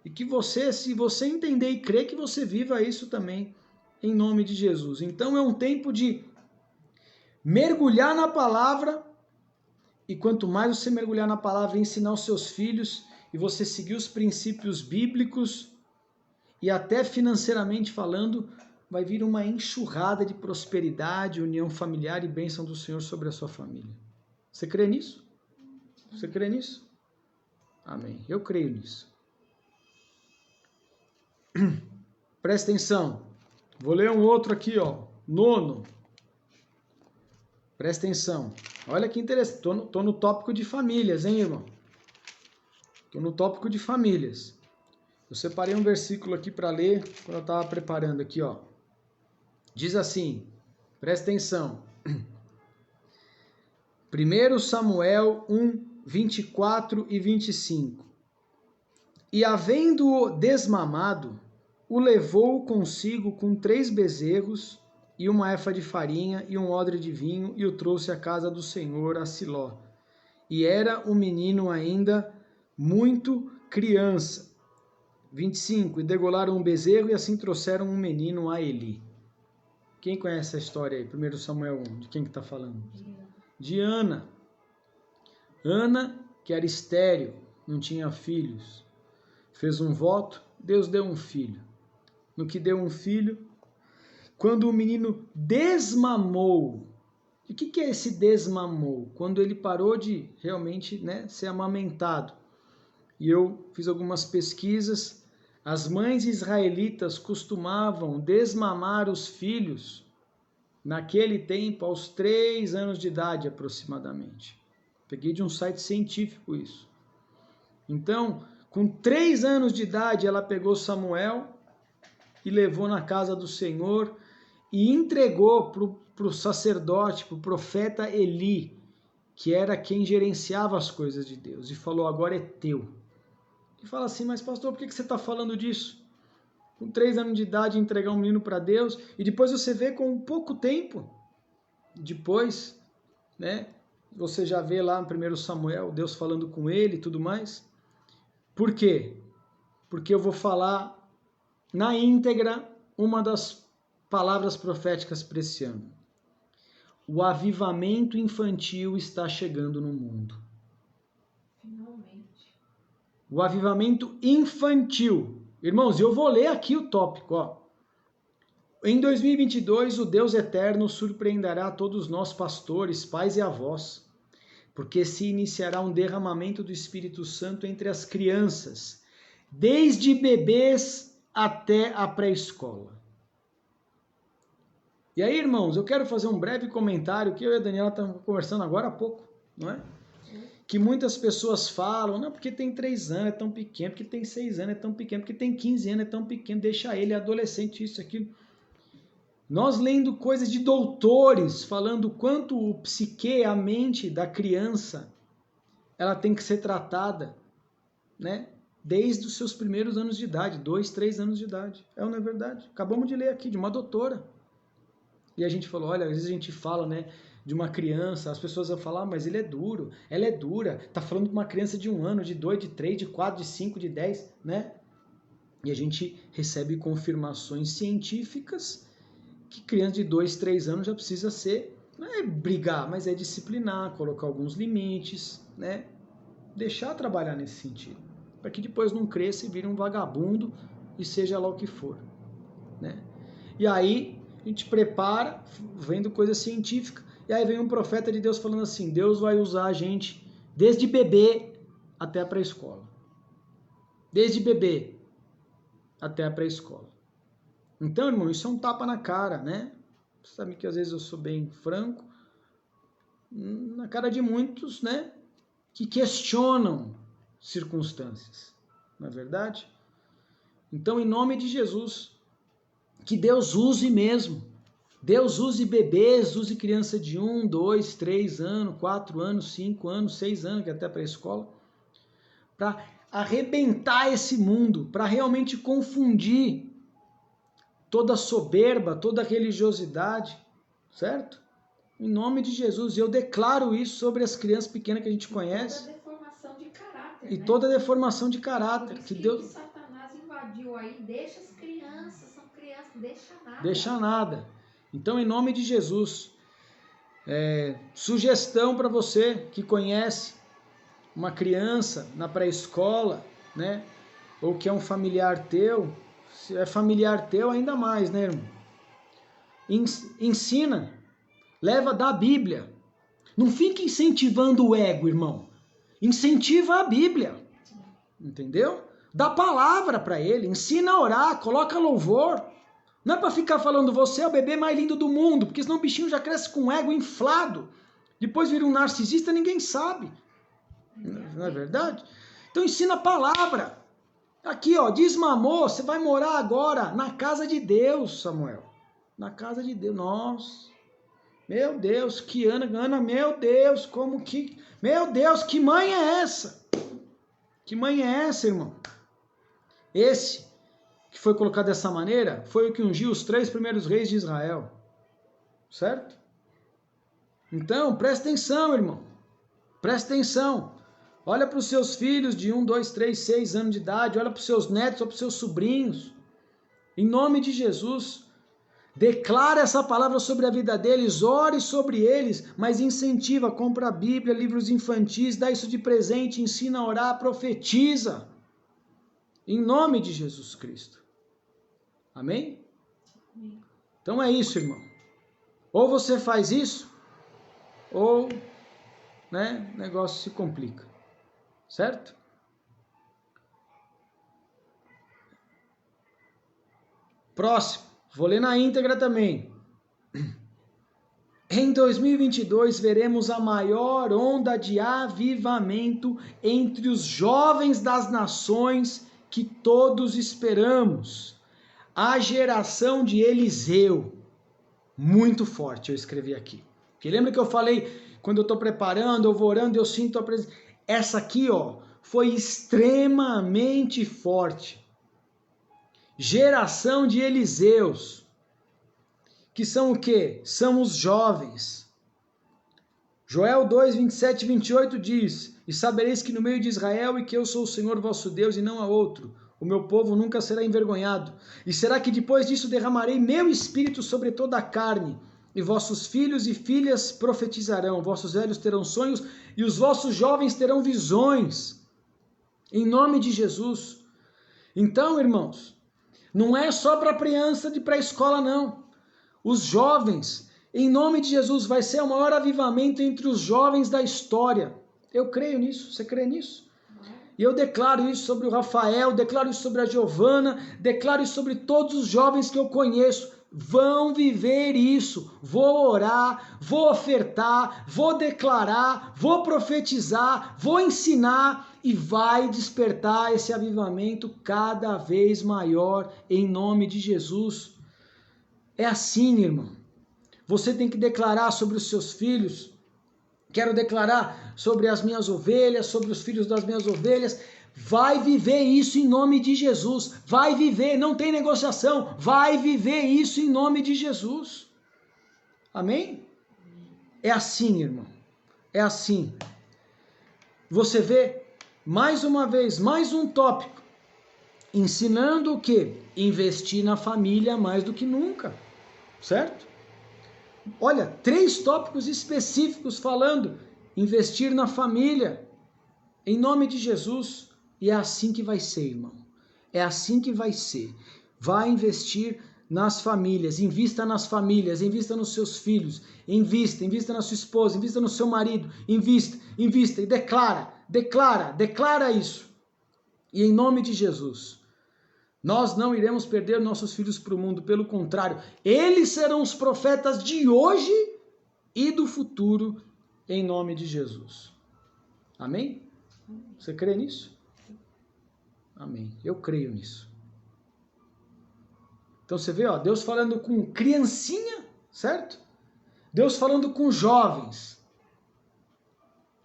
E que você, se você entender e crer, que você viva isso também em nome de Jesus. Então é um tempo de mergulhar na palavra. E quanto mais você mergulhar na palavra e ensinar os seus filhos, e você seguir os princípios bíblicos, e até financeiramente falando, vai vir uma enxurrada de prosperidade, união familiar e bênção do Senhor sobre a sua família. Você crê nisso? Você crê nisso? Amém. Eu creio nisso. Presta atenção. Vou ler um outro aqui, ó. 9. Presta atenção. Olha que interessante. Tô no tópico de famílias, hein, irmão? Tô no tópico de famílias. Eu separei um versículo aqui para ler quando eu estava preparando aqui, ó. Diz assim, presta atenção. 1 Samuel 1, 24 e 25. E havendo-o desmamado, o levou consigo com 3 bezerros e uma efa de farinha e um odre de vinho, e o trouxe à casa do Senhor a Siló. E era um menino ainda muito criança. 25. E degolaram um bezerro e assim trouxeram um menino a Eli. Quem conhece a história aí? 1 Samuel 1. De quem que está falando? De Ana. Ana, que era estéril, não tinha filhos. Fez um voto, Deus deu um filho. No que deu um filho, quando o menino desmamou. E o que é esse desmamou? Quando ele parou de realmente, né, ser amamentado. E eu fiz algumas pesquisas. As mães israelitas costumavam desmamar os filhos naquele tempo aos 3 anos de idade aproximadamente. Peguei de um site científico isso. Então, com 3 anos de idade, ela pegou Samuel e levou na casa do Senhor e entregou para o sacerdote, para o profeta Eli, que era quem gerenciava as coisas de Deus, e falou, agora é teu. E fala assim, mas pastor, por que você está falando disso? Com 3 anos de idade, entregar um menino para Deus, e depois você vê com pouco tempo, depois, né, você já vê lá no 1 Samuel, Deus falando com ele e tudo mais. Por quê? Porque eu vou falar na íntegra uma das palavras proféticas para esse ano. O avivamento infantil está chegando no mundo. Finalmente. O avivamento infantil. Irmãos, eu vou ler aqui o tópico, ó. Em 2022, o Deus eterno surpreenderá todos nós, pastores, pais e avós, porque se iniciará um derramamento do Espírito Santo entre as crianças, desde bebês até a pré-escola. E aí, irmãos, eu quero fazer um breve comentário que eu e a Daniela estamos conversando agora há pouco, não é? Que muitas pessoas falam, não, porque tem 3 anos, é tão pequeno, porque tem 6 anos, é tão pequeno, porque tem 15 anos, é tão pequeno, deixa ele, é adolescente, isso, aquilo. Nós lendo coisas de doutores, falando quanto o psique, a mente da criança, ela tem que ser tratada, né? Desde os seus primeiros anos de idade, 2, 3 anos de idade. É ou não é verdade? Acabamos de ler aqui, de uma doutora. E a gente falou, olha, às vezes a gente fala, né, de uma criança, as pessoas vão falar, mas ele é duro, ela é dura, tá falando de uma criança de 1 ano, de 2, de 3, de 4, de 5, de 10, né? E a gente recebe confirmações científicas que criança de 2, 3 anos já precisa ser, não é brigar, mas é disciplinar, colocar alguns limites, né? Deixar trabalhar nesse sentido, para que depois não cresça e vire um vagabundo e seja lá o que for, né? E aí a gente prepara, vendo coisa científica, e aí vem um profeta de Deus falando assim, Deus vai usar a gente desde bebê até a pré-escola. Desde bebê até a pré-escola. Então, irmão, isso é um tapa na cara, né? Você sabe que às vezes eu sou bem franco, na cara de muitos, né? Que questionam circunstâncias, não é verdade? Então, em nome de Jesus, que Deus use mesmo. Deus use bebês, use criança de 1, 2, 3 anos, 4 anos, 5 anos, 6 anos, que até para a escola, para arrebentar esse mundo, para realmente confundir toda a soberba, toda a religiosidade, certo? Em nome de Jesus, eu declaro isso sobre as crianças pequenas que a gente conhece. Toda deformação de caráter, e né? Toda deformação de caráter. Que Deus... Satanás invadiu aí, deixa as crianças, são crianças, deixa nada. Deixa nada. Então, em nome de Jesus, sugestão para você que conhece uma criança na pré-escola, né? Ou que é um familiar teu, se é familiar teu ainda mais, né, irmão? Ensina, leva da Bíblia. Não fique incentivando o ego, irmão. Incentiva a Bíblia, entendeu? Dá palavra para ele, ensina a orar, coloca louvor. Não é para ficar falando, você é o bebê mais lindo do mundo, porque senão o bichinho já cresce com o ego inflado. Depois vira um narcisista, ninguém sabe. Não é verdade? Então ensina a palavra. Aqui, ó, desmamou, você vai morar agora na casa de Deus, Samuel. Na casa de Deus. Nossa. Meu Deus, que Ana, meu Deus, como que... Meu Deus, que mãe é essa? Que mãe é essa, irmão? Esse que foi colocado dessa maneira, foi o que ungiu os 3 primeiros reis de Israel. Certo? Então, presta atenção, irmão. Presta atenção. Olha para os seus filhos de 1, 2, 3, 6 anos de idade, olha para os seus netos, olha para os seus sobrinhos. Em nome de Jesus, declara essa palavra sobre a vida deles, ore sobre eles, mas incentiva, compra a Bíblia, livros infantis, dá isso de presente, ensina a orar, profetiza. Em nome de Jesus Cristo. Amém? Então é isso, irmão. Ou você faz isso, ou, né, o negócio se complica. Certo? Próximo. Vou ler na íntegra também. Em 2022, veremos a maior onda de avivamento entre os jovens das nações que todos esperamos. A geração de Eliseu. Muito forte, eu escrevi aqui. Porque lembra que eu falei, quando eu estou preparando, eu vou orando, eu sinto a presença. Essa aqui, ó, foi extremamente forte. Geração de Eliseus. Que são o quê? São os jovens. Joel 2, 27 e 28 diz: E sabereis que no meio de Israel e que eu sou o Senhor vosso Deus e não há outro. O meu povo nunca será envergonhado. E será que depois disso derramarei meu espírito sobre toda a carne. E vossos filhos e filhas profetizarão, vossos velhos terão sonhos e os vossos jovens terão visões. Em nome de Jesus. Então, irmãos, Não é só para criança de pré-escola, não. Os jovens, em nome de Jesus, vai ser o maior avivamento entre os jovens da história. Eu creio nisso. Você crê nisso? E eu declaro isso sobre o Rafael, declaro isso sobre a Giovana, declaro isso sobre todos os jovens que eu conheço. Vão viver isso. Vou orar, vou ofertar, vou declarar, vou profetizar, vou ensinar e vai despertar esse avivamento cada vez maior em nome de Jesus. É assim, irmão. Você tem que declarar sobre os seus filhos. Quero declarar sobre as minhas ovelhas, sobre os filhos das minhas ovelhas. Vai viver isso em nome de Jesus. Vai viver, não tem negociação. Vai viver isso em nome de Jesus. Amém? É assim, irmão. É assim. Você vê, mais uma vez, mais um tópico. Ensinando o quê? Investir na família mais do que nunca. Certo? Olha, 3 tópicos específicos falando investir na família, em nome de Jesus, e é assim que vai ser, irmão, é assim que vai ser. Vai investir nas famílias, invista nas famílias, invista nos seus filhos, invista na sua esposa, invista no seu marido, invista e declara isso, e em nome de Jesus. Nós não iremos perder nossos filhos para o mundo, pelo contrário, eles serão os profetas de hoje e do futuro, em nome de Jesus. Amém? Você crê nisso? Amém. Eu creio nisso. Então você vê, ó, Deus falando com criancinha, certo? Deus falando com jovens.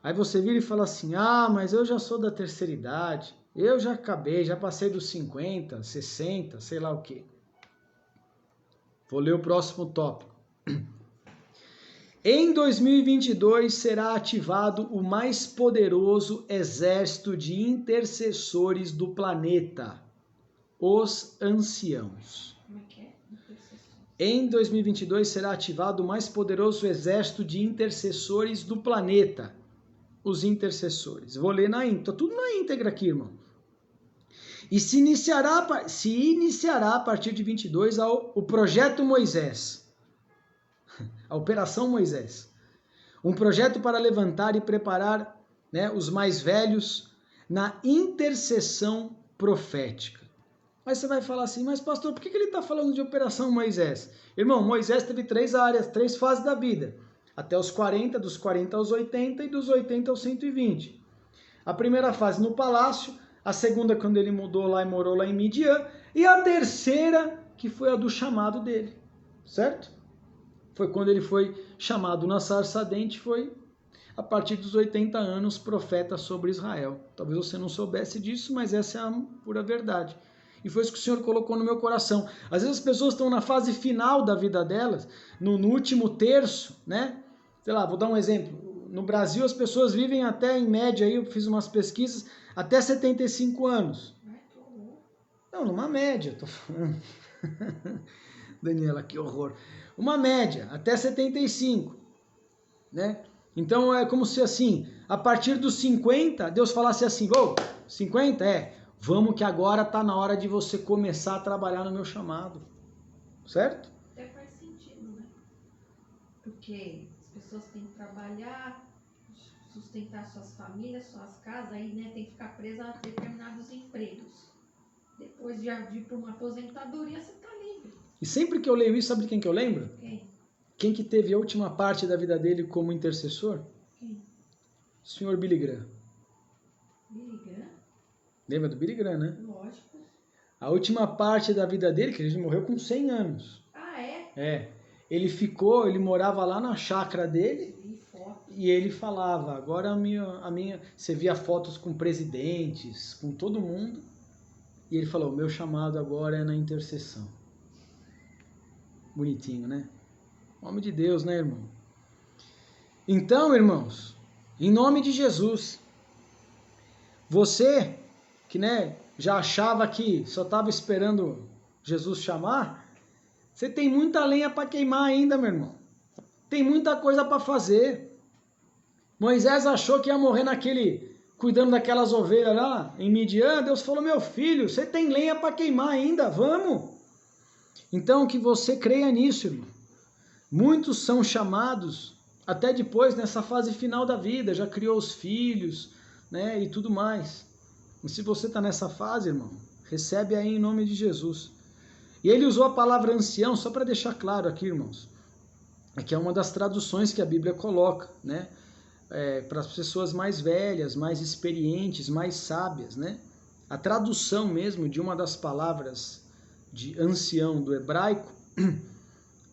Aí você vira e fala assim, mas eu já sou da terceira idade. Eu já acabei, já passei dos 50, 60, sei lá o quê. Vou ler o próximo tópico. Em 2022 será ativado o mais poderoso exército de intercessores do planeta, os anciãos. Como é que é? Em 2022 será ativado o mais poderoso exército de intercessores do planeta, os intercessores. Vou ler na íntegra, tudo na íntegra aqui, irmão. E se iniciará a partir de 22 o projeto Moisés, a Operação Moisés, um projeto para levantar e preparar, os mais velhos na intercessão profética. Mas você vai falar assim, mas pastor, por que ele está falando de Operação Moisés? Irmão, Moisés teve 3 áreas, 3 fases da vida, até os 40, dos 40 aos 80 e dos 80 aos 120. A primeira fase no palácio, a segunda quando ele mudou lá e morou lá em Midian, e a terceira que foi a do chamado dele, certo? Foi quando ele foi chamado na sarça ardente, foi a partir dos 80 anos profeta sobre Israel. Talvez você não soubesse disso, mas essa é a pura verdade. E foi isso que o Senhor colocou no meu coração. Às vezes as pessoas estão na fase final da vida delas, no último terço, né? Sei lá, vou dar um exemplo. No Brasil as pessoas vivem até, em média, aí eu fiz umas pesquisas, até 75 anos. Não, numa média, tô falando. Daniela, que horror. Uma média, até 75, né? Então é como se assim, a partir dos 50, Deus falasse assim, 50 vamos que agora tá na hora de você começar a trabalhar no meu chamado, certo? Até faz sentido, né? Porque as pessoas têm que trabalhar, sustentar suas famílias, suas casas, aí, né, tem que ficar presa a determinados empregos. Depois de ir para uma aposentadoria, você tá livre. E sempre que eu leio isso, sabe de quem que eu lembro? Quem? Quem que teve a última parte da vida dele como intercessor? Quem? O senhor Billy Graham. Billy Graham? Lembra do Billy Graham, né? Lógico. A última parte da vida dele, que ele morreu com 100 anos. Ah, é? É. Ele morava lá na chácara dele e ele falava, agora a minha... Você via fotos com presidentes, com todo mundo. E ele falou, o meu chamado agora é na intercessão. Bonitinho, né? Homem de Deus, né, irmão? Então, irmãos, em nome de Jesus, você que, já achava que só estava esperando Jesus chamar, você tem muita lenha para queimar ainda, meu irmão. Tem muita coisa para fazer. Moisés achou que ia morrer naquele cuidando daquelas ovelhas lá em Midian, Deus falou, meu filho, você tem lenha para queimar ainda, vamos. Então que você creia nisso, irmão. Muitos são chamados, até depois, nessa fase final da vida, já criou os filhos, né, e tudo mais. E se você está nessa fase, irmão, recebe aí em nome de Jesus. E ele usou a palavra ancião, só para deixar claro aqui, irmãos, que é uma das traduções que a Bíblia coloca, né? Para as pessoas mais velhas, mais experientes, mais sábias, né? A tradução mesmo de uma das palavras de ancião do hebraico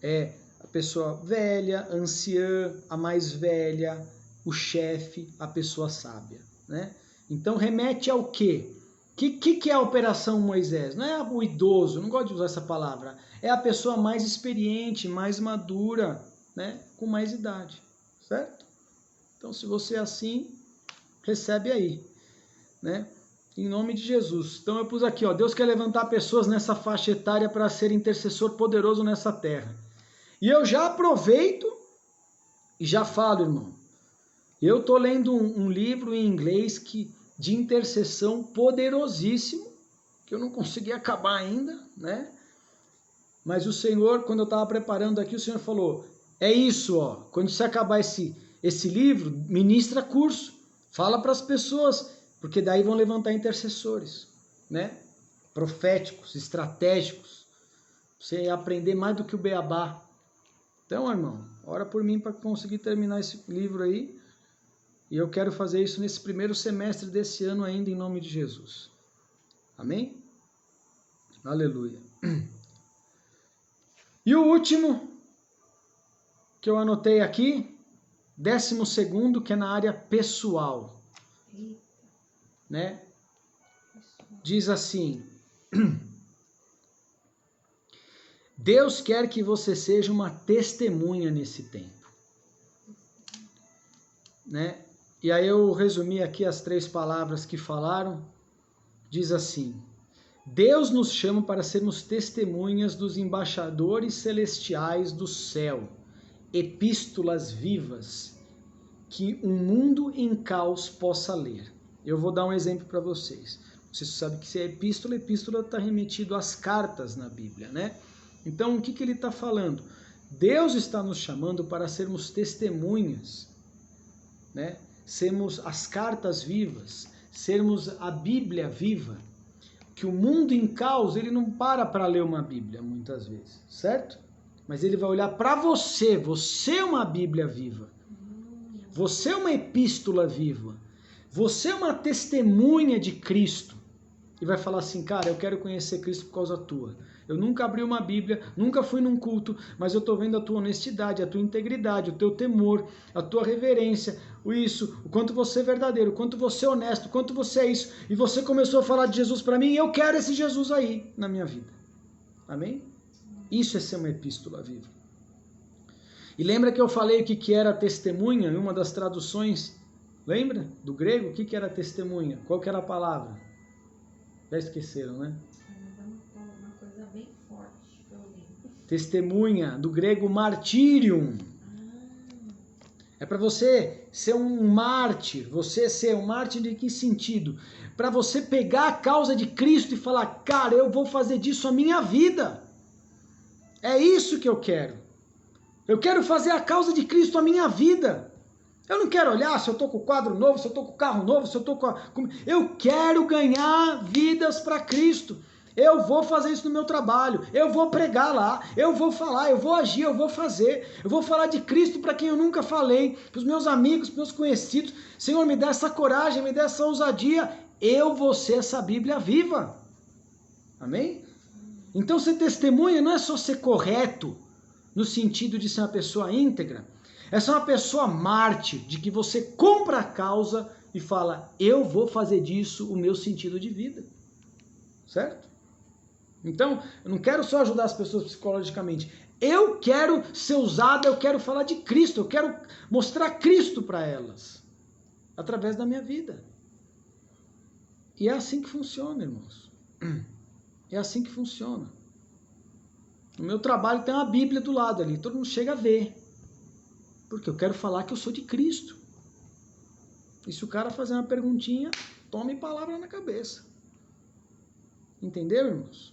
é a pessoa velha, anciã, a mais velha, o chefe, a pessoa sábia, né? Então remete ao quê? O que é a Operação Moisés? Não é o idoso, não gosto de usar essa palavra. É a pessoa mais experiente, mais madura, né? Com mais idade, certo? Então, se você é assim, recebe aí, né? Em nome de Jesus. Então, eu pus aqui, ó, Deus quer levantar pessoas nessa faixa etária para ser intercessor poderoso nessa terra. E eu já aproveito e já falo, irmão. Eu estou lendo um livro em inglês de intercessão poderosíssimo, que eu não consegui acabar ainda, né? Mas o Senhor, quando eu estava preparando aqui, o Senhor falou, é isso, ó, quando você acabar esse livro, ministra curso, fala para as pessoas, porque daí vão levantar intercessores, né? Proféticos, estratégicos, você aprender mais do que o beabá. Então, irmão, ora por mim para conseguir terminar esse livro aí, e eu quero fazer isso nesse primeiro semestre desse ano ainda, em nome de Jesus. Amém? Aleluia. E o último que eu anotei aqui, 12º, que é na área pessoal, né? Diz assim, Deus quer que você seja uma testemunha nesse tempo, né? E aí eu resumi aqui as 3 palavras que falaram, diz assim, Deus nos chama para sermos testemunhas dos embaixadores celestiais do céu, epístolas vivas, que um mundo em caos possa ler. Eu vou dar um exemplo para vocês. Vocês sabem que se é epístola está remetido às cartas na Bíblia, né? Então, o que ele está falando? Deus está nos chamando para sermos testemunhas, né? Sermos as cartas vivas, sermos a Bíblia viva, que o mundo em caos, ele não para ler uma Bíblia, muitas vezes, certo? Mas ele vai olhar para você, você é uma Bíblia viva, você é uma epístola viva, você é uma testemunha de Cristo, e vai falar assim, cara, eu quero conhecer Cristo por causa tua. Eu nunca abri uma Bíblia, nunca fui num culto, mas eu estou vendo a tua honestidade, a tua integridade, o teu temor, a tua reverência, o quanto você é verdadeiro, o quanto você é honesto, o quanto você é isso. E você começou a falar de Jesus para mim e eu quero esse Jesus aí na minha vida. Amém? Isso é ser uma epístola viva. E lembra que eu falei o que era testemunha em uma das traduções? Lembra? Do grego, o que era testemunha? Qual que era a palavra? Já esqueceram, né? Uma coisa bem forte que eu lembro. Testemunha, do grego martyrium. É para você ser um mártir. Você ser um mártir de que sentido? Para você pegar a causa de Cristo e falar, cara, eu vou fazer disso a minha vida. É isso que eu quero. Eu quero fazer a causa de Cristo a minha vida. Eu não quero olhar se eu estou com o quadro novo, se eu estou com o carro novo, se eu estou com Eu quero ganhar vidas para Cristo. Eu vou fazer isso no meu trabalho, eu vou pregar lá, eu vou falar, eu vou agir, eu vou fazer. Eu vou falar de Cristo para quem eu nunca falei, para os meus amigos, para os meus conhecidos. Senhor, me dá essa coragem, me dá essa ousadia. Eu vou ser essa Bíblia viva. Amém? Então ser testemunha não é só ser correto, no sentido de ser uma pessoa íntegra. É ser uma pessoa mártir, de que você compra a causa e fala, eu vou fazer disso o meu sentido de vida. Certo? Então, eu não quero só ajudar as pessoas psicologicamente. Eu quero ser usado, eu quero falar de Cristo, eu quero mostrar Cristo para elas. Através da minha vida. E é assim que funciona, irmãos. É assim que funciona. No meu trabalho tem uma Bíblia do lado ali, todo mundo chega a ver. Porque eu quero falar que eu sou de Cristo. E se o cara fazer uma perguntinha, tome palavra na cabeça. Entendeu, irmãos?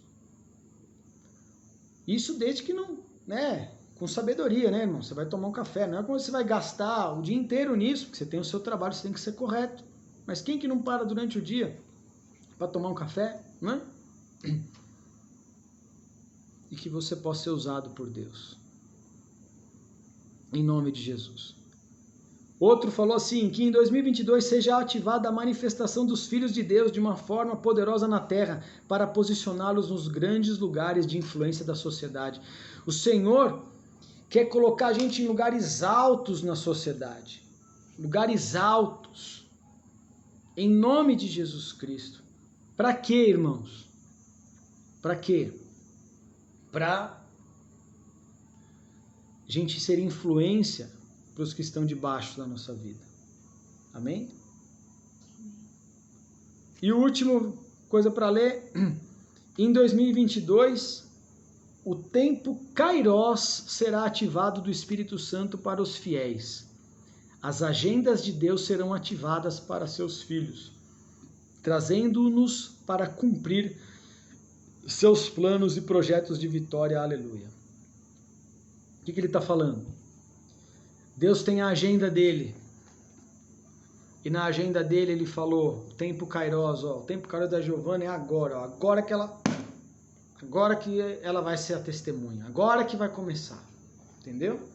Isso desde que não, né? Com sabedoria, né, irmão? Você vai tomar um café. Não é como você vai gastar o dia inteiro nisso, porque você tem o seu trabalho, você tem que ser correto. Mas quem que não para durante o dia para tomar um café, né? E que você possa ser usado por Deus. Em nome de Jesus. Outro falou assim, que em 2022 seja ativada a manifestação dos filhos de Deus de uma forma poderosa na terra, para posicioná-los nos grandes lugares de influência da sociedade. O Senhor quer colocar a gente em lugares altos na sociedade. Lugares altos. Em nome de Jesus Cristo. Para quê, irmãos? Para quê? Para a gente ser influência para os que estão debaixo da nossa vida. Amém? E o último coisa para ler, em 2022, o tempo Kairos será ativado do Espírito Santo para os fiéis. As agendas de Deus serão ativadas para seus filhos, trazendo-nos para cumprir seus planos e projetos de vitória. Aleluia. O que ele está falando? Deus tem a agenda dele. E na agenda dele ele falou, o tempo Kairos, o tempo Kairos da Giovana é agora, agora que ela vai ser a testemunha, agora que vai começar. Entendeu?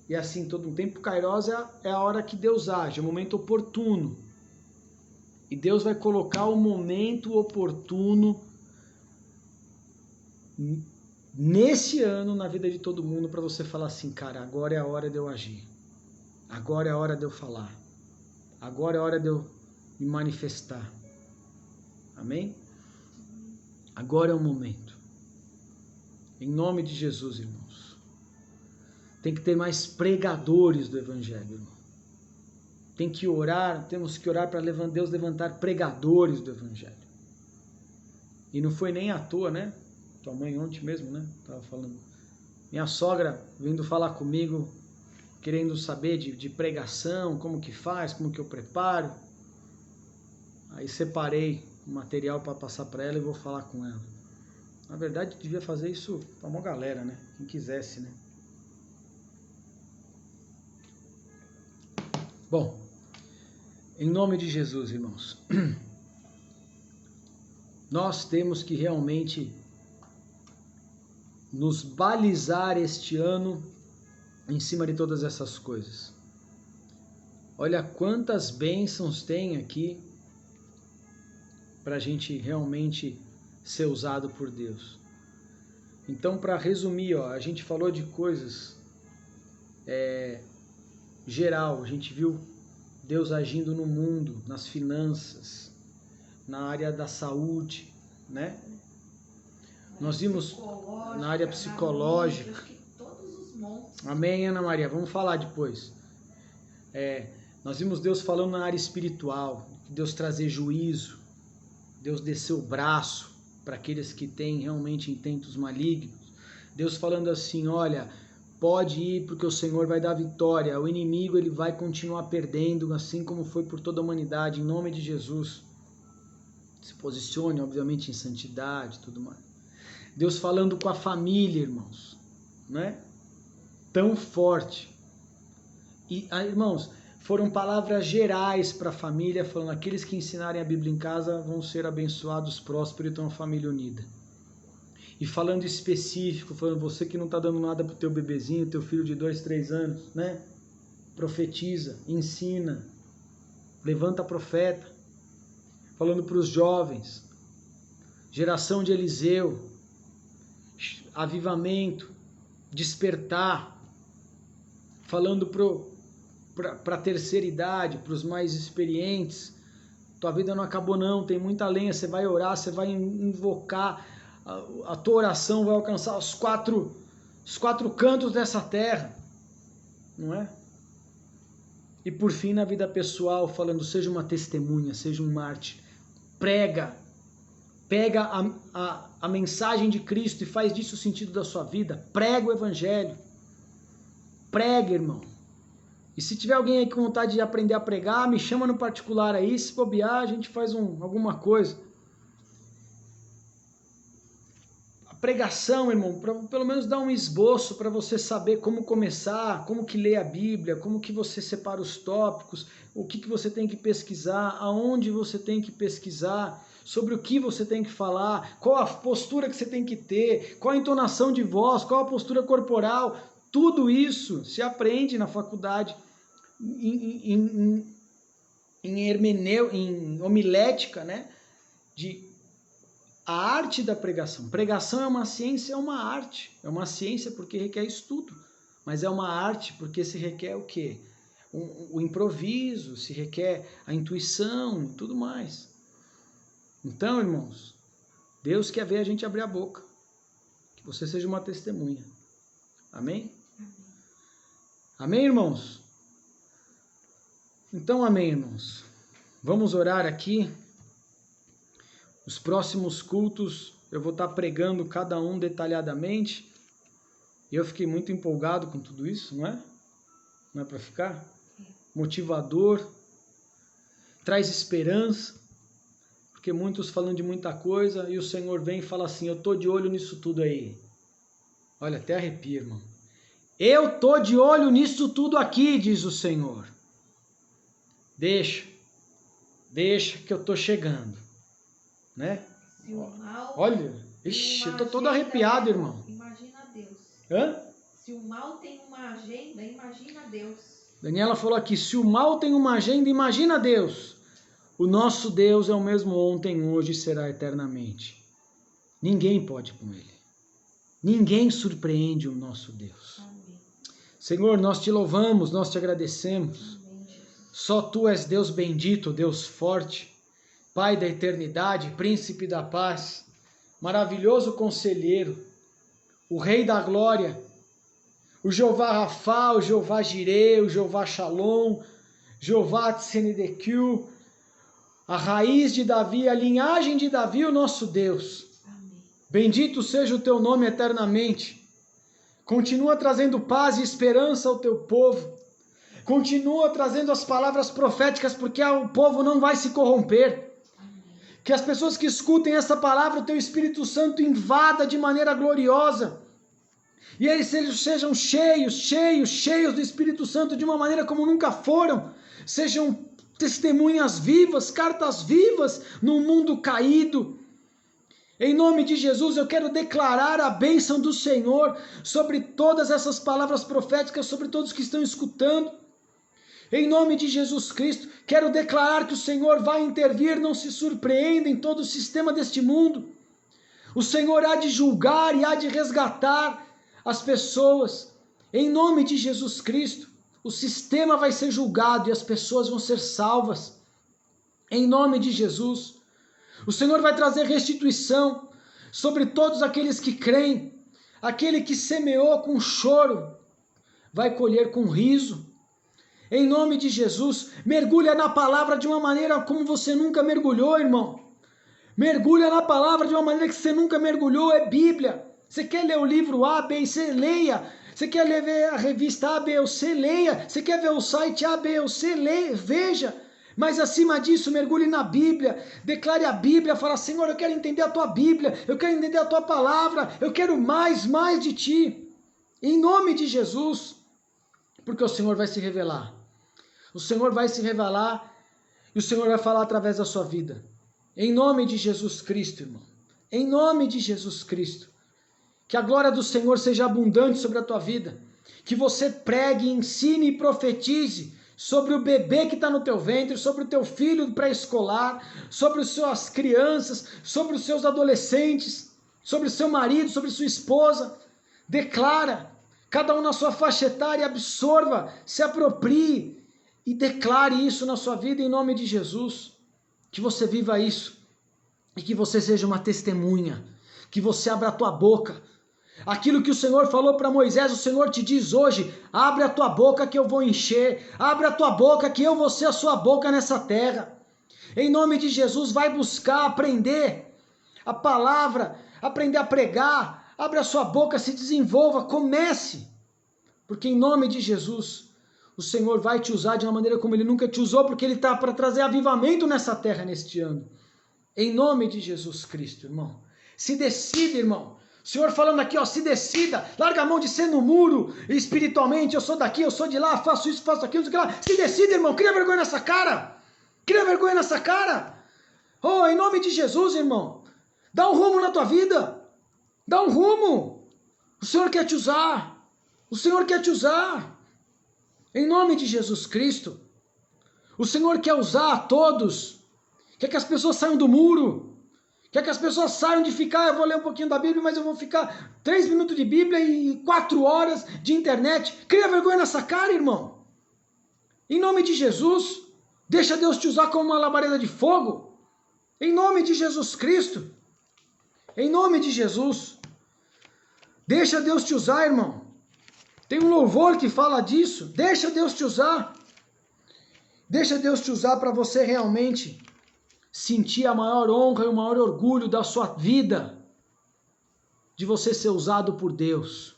E assim, todo um tempo Kairos é a hora que Deus age, é o momento oportuno. E Deus vai colocar o momento oportuno nesse ano na vida de todo mundo para você falar assim, cara, agora é a hora de eu agir. Agora é a hora de eu falar. Agora é a hora de eu me manifestar. Amém? Agora é o momento. Em nome de Jesus, irmãos. Tem que ter mais pregadores do Evangelho, irmão. Tem que orar, temos que orar para Deus levantar pregadores do Evangelho. E não foi nem à toa, né? Tua mãe ontem mesmo, né? Tava falando. Minha sogra vindo falar comigo, querendo saber de pregação, como que faz, como que eu preparo. Aí separei o material para passar para ela e vou falar com ela. Na verdade, devia fazer isso para uma galera, né? Quem quisesse, né? Bom, em nome de Jesus, irmãos, nós temos que realmente nos balizar este ano em cima de todas essas coisas. Olha quantas bênçãos tem aqui para a gente realmente ser usado por Deus. Então, para resumir, a gente falou de coisas geral, a gente viu Deus agindo no mundo, nas finanças, na área da saúde, né? Nós vimos na área psicológica. Amém, Ana Maria? Vamos falar depois. Nós vimos Deus falando na área espiritual, Deus trazer juízo, Deus descer o braço para aqueles que têm realmente intentos malignos. Deus falando assim, olha, pode ir porque o Senhor vai dar vitória, o inimigo ele vai continuar perdendo, assim como foi por toda a humanidade, em nome de Jesus. Se posicione, obviamente, em santidade e tudo mais. Deus falando com a família, irmãos, né? Tão forte. E, irmãos, foram palavras gerais para a família, falando, aqueles que ensinarem a Bíblia em casa vão ser abençoados, prósperos e ter uma família unida. E falando específico, falando, você que não está dando nada para o teu bebezinho, teu filho de 2, 3 anos, né? Profetiza, ensina, levanta profeta. Falando para os jovens, geração de Eliseu, avivamento, despertar. Falando para a terceira idade, para os mais experientes, tua vida não acabou não, tem muita lenha, você vai orar, você vai invocar, a tua oração vai alcançar os quatro cantos dessa terra, não é? E por fim, na vida pessoal, falando, seja uma testemunha, seja um mártir, pega a mensagem de Cristo e faz disso o sentido da sua vida, prega o Evangelho, prega, irmão. E se tiver alguém aí com vontade de aprender a pregar, me chama no particular aí, se bobear, a gente faz alguma coisa. A pregação, irmão, pelo menos dá um esboço para você saber como começar, como que lê a Bíblia, como que você separa os tópicos, o que você tem que pesquisar, aonde você tem que pesquisar, sobre o que você tem que falar, qual a postura que você tem que ter, qual a entonação de voz, qual a postura corporal. Tudo isso se aprende na faculdade em homilética, né? A arte da pregação. Pregação é uma ciência, é uma arte. É uma ciência porque requer estudo, mas é uma arte porque se requer o quê? O improviso, se requer a intuição e tudo mais. Então, irmãos, Deus quer ver a gente abrir a boca. Que você seja uma testemunha. Amém? Amém, irmãos? Então, amém, irmãos. Vamos orar aqui. Os próximos cultos eu vou estar pregando cada um detalhadamente. E eu fiquei muito empolgado com tudo isso, não é? Não é para ficar? Motivador. Traz esperança. Porque muitos falam de muita coisa e o Senhor vem e fala assim, eu estou de olho nisso tudo aí. Olha, até arrepia, irmão. Eu estou de olho nisso tudo aqui, diz o Senhor. Deixa que eu estou chegando, né? Olha, ixi, eu estou todo arrepiado, irmão. Imagina Deus. Hã? Se o mal tem uma agenda, imagina Deus. Daniela falou aqui, se o mal tem uma agenda, imagina Deus. O nosso Deus é o mesmo ontem, hoje e será eternamente. Ninguém pode com ele. Ninguém surpreende o nosso Deus. Amém. Senhor, nós te louvamos, nós te agradecemos. Amém, Só tu és Deus bendito, Deus forte, Pai da eternidade, príncipe da paz, maravilhoso conselheiro, o Rei da glória, o Jeová Rafá, o Jeová Jireh, o Jeová Shalom, Jeová Tsenedekiu, a raiz de Davi, a linhagem de Davi, o nosso Deus. Amém. Bendito seja o teu nome eternamente. Continua trazendo paz e esperança ao teu povo. Continua trazendo as palavras proféticas, porque o povo não vai se corromper. Amém. Que as pessoas que escutem essa palavra, o teu Espírito Santo invada de maneira gloriosa. E eles sejam cheios do Espírito Santo de uma maneira como nunca foram. Sejam testemunhas vivas, cartas vivas num mundo caído. Em nome de Jesus, eu quero declarar a bênção do Senhor sobre todas essas palavras proféticas, sobre todos que estão escutando. Em nome de Jesus Cristo, quero declarar que o Senhor vai intervir, não se surpreenda em todo o sistema deste mundo. O Senhor há de julgar e há de resgatar as pessoas. Em nome de Jesus Cristo, o sistema vai ser julgado e as pessoas vão ser salvas. Em nome de Jesus, o Senhor vai trazer restituição sobre todos aqueles que creem. Aquele que semeou com choro vai colher com riso. Em nome de Jesus, mergulha na palavra de uma maneira como você nunca mergulhou, irmão. Mergulha na palavra de uma maneira que você nunca mergulhou, é Bíblia. Você quer ler o livro A, B e C? Leia. Você quer ler a revista A, B ou C? Leia. Você quer ver o site A, B ou C? Leia, veja. Mas acima disso, mergulhe na Bíblia. Declare a Bíblia, fala, Senhor, eu quero entender a tua Bíblia, eu quero entender a tua palavra, eu quero mais de ti. Em nome de Jesus. Porque o Senhor vai se revelar. O Senhor vai se revelar e o Senhor vai falar através da sua vida. Em nome de Jesus Cristo, irmão. Em nome de Jesus Cristo. Que a glória do Senhor seja abundante sobre a tua vida. Que você pregue, ensine e profetize sobre o bebê que está no teu ventre, sobre o teu filho pré-escolar, sobre as suas crianças, sobre os seus adolescentes, sobre o seu marido, sobre sua esposa. Declara, cada um na sua faixa etária, absorva, se aproprie e declare isso na sua vida em nome de Jesus. Que você viva isso e que você seja uma testemunha, que você abra a tua boca. Aquilo que o Senhor falou para Moisés, o Senhor te diz hoje, abre a tua boca que eu vou encher, abre a tua boca que eu vou ser a sua boca nessa terra. Em nome de Jesus, vai buscar aprender a palavra, aprender a pregar, abre a sua boca, se desenvolva, comece, porque em nome de Jesus, o Senhor vai te usar de uma maneira como Ele nunca te usou, porque Ele está para trazer avivamento nessa terra neste ano. Em nome de Jesus Cristo, irmão. Se decida, irmão. O Senhor falando aqui, ó, se decida, larga a mão de ser no muro, espiritualmente, eu sou daqui, eu sou de lá, faço isso, faço aquilo, se decida, irmão, cria vergonha nessa cara. Cria vergonha nessa cara. Oh, em nome de Jesus, irmão. Dá um rumo na tua vida. Dá um rumo. O Senhor quer te usar. O Senhor quer te usar. Em nome de Jesus Cristo. O Senhor quer usar a todos. Quer que as pessoas saiam do muro. Quer que as pessoas saiam de ficar, eu vou ler um pouquinho da Bíblia, mas eu vou ficar 3 minutos de Bíblia e 4 horas de internet. Cria vergonha nessa cara, irmão. Em nome de Jesus. Deixa Deus te usar como uma labareda de fogo. Em nome de Jesus Cristo. Em nome de Jesus. Deixa Deus te usar, irmão. Tem um louvor que fala disso. Deixa Deus te usar. Deixa Deus te usar para você realmente sentir a maior honra e o maior orgulho da sua vida. De você ser usado por Deus.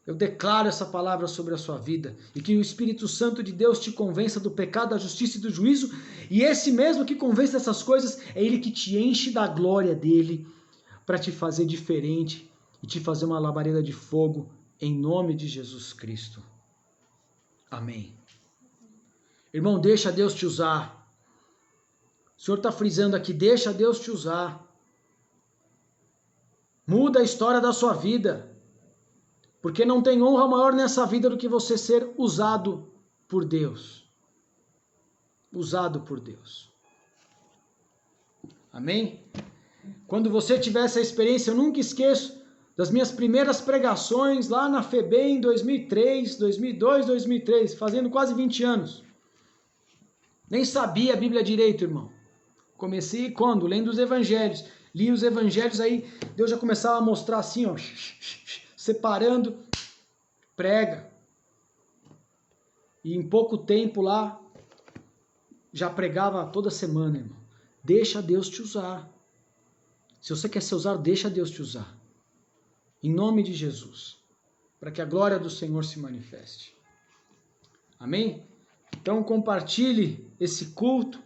Eu declaro essa palavra sobre a sua vida. E que o Espírito Santo de Deus te convença do pecado, da justiça e do juízo. E esse mesmo que convence dessas coisas, é Ele que te enche da glória dEle. Para te fazer diferente. E te fazer uma labareda de fogo. Em nome de Jesus Cristo. Amém. Irmão, deixa Deus te usar. O Senhor está frisando aqui, deixa Deus te usar. Muda a história da sua vida. Porque não tem honra maior nessa vida do que você ser usado por Deus. Usado por Deus. Amém? Quando você tiver essa experiência, eu nunca esqueço das minhas primeiras pregações lá na FEBEM em 2003, 2002, 2003, fazendo quase 20 anos. Nem sabia a Bíblia direito, irmão. Comecei quando? Lendo os evangelhos. Li os evangelhos, aí Deus já começava a mostrar assim, ó, separando, prega. E em pouco tempo lá, já pregava toda semana, irmão. Deixa Deus te usar. Se você quer ser usado, deixa Deus te usar. Em nome de Jesus. Para que a glória do Senhor se manifeste. Amém? Então compartilhe esse culto.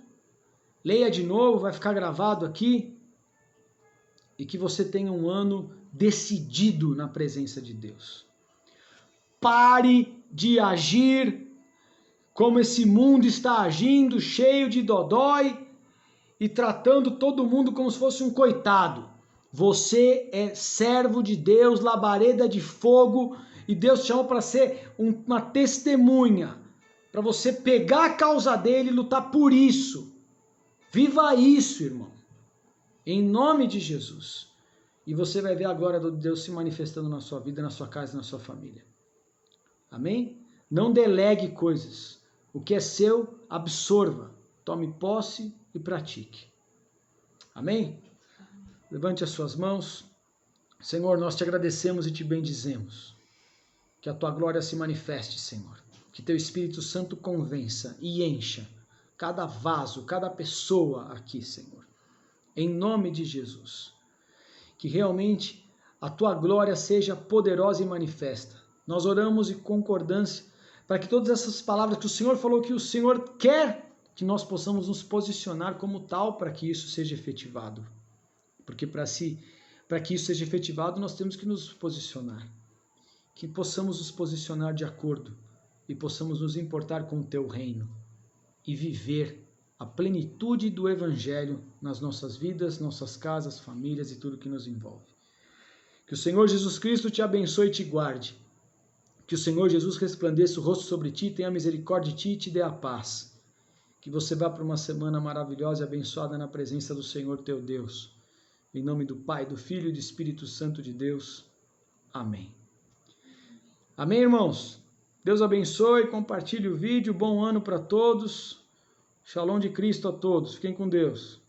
Leia de novo, vai ficar gravado aqui. E que você tenha um ano decidido na presença de Deus. Pare de agir como esse mundo está agindo, cheio de dodói e tratando todo mundo como se fosse um coitado. Você é servo de Deus, labareda de fogo, e Deus te chamou para ser uma testemunha, para você pegar a causa dele e lutar por isso. Viva isso, irmão. Em nome de Jesus. E você vai ver a glória de Deus se manifestando na sua vida, na sua casa e na sua família. Amém? Não delegue coisas. O que é seu, absorva. Tome posse e pratique. Amém? Levante as suas mãos. Senhor, nós te agradecemos e te bendizemos. Que a tua glória se manifeste, Senhor. Que teu Espírito Santo convença e encha cada vaso, cada pessoa aqui, Senhor. Em nome de Jesus. Que realmente a tua glória seja poderosa e manifesta. Nós oramos em concordância para que todas essas palavras que o Senhor falou, que o Senhor quer que nós possamos nos posicionar como tal para que isso seja efetivado. Porque para que isso seja efetivado, nós temos que nos posicionar. Que possamos nos posicionar de acordo e possamos nos importar com o teu reino e viver a plenitude do Evangelho nas nossas vidas, nossas casas, famílias e tudo que nos envolve. Que o Senhor Jesus Cristo te abençoe e te guarde. Que o Senhor Jesus resplandeça o rosto sobre ti, tenha misericórdia de ti e te dê a paz. Que você vá para uma semana maravilhosa e abençoada na presença do Senhor teu Deus. Em nome do Pai, do Filho e do Espírito Santo de Deus. Amém. Amém, irmãos? Deus abençoe, compartilhe o vídeo, bom ano para todos. Shalom de Cristo a todos. Fiquem com Deus.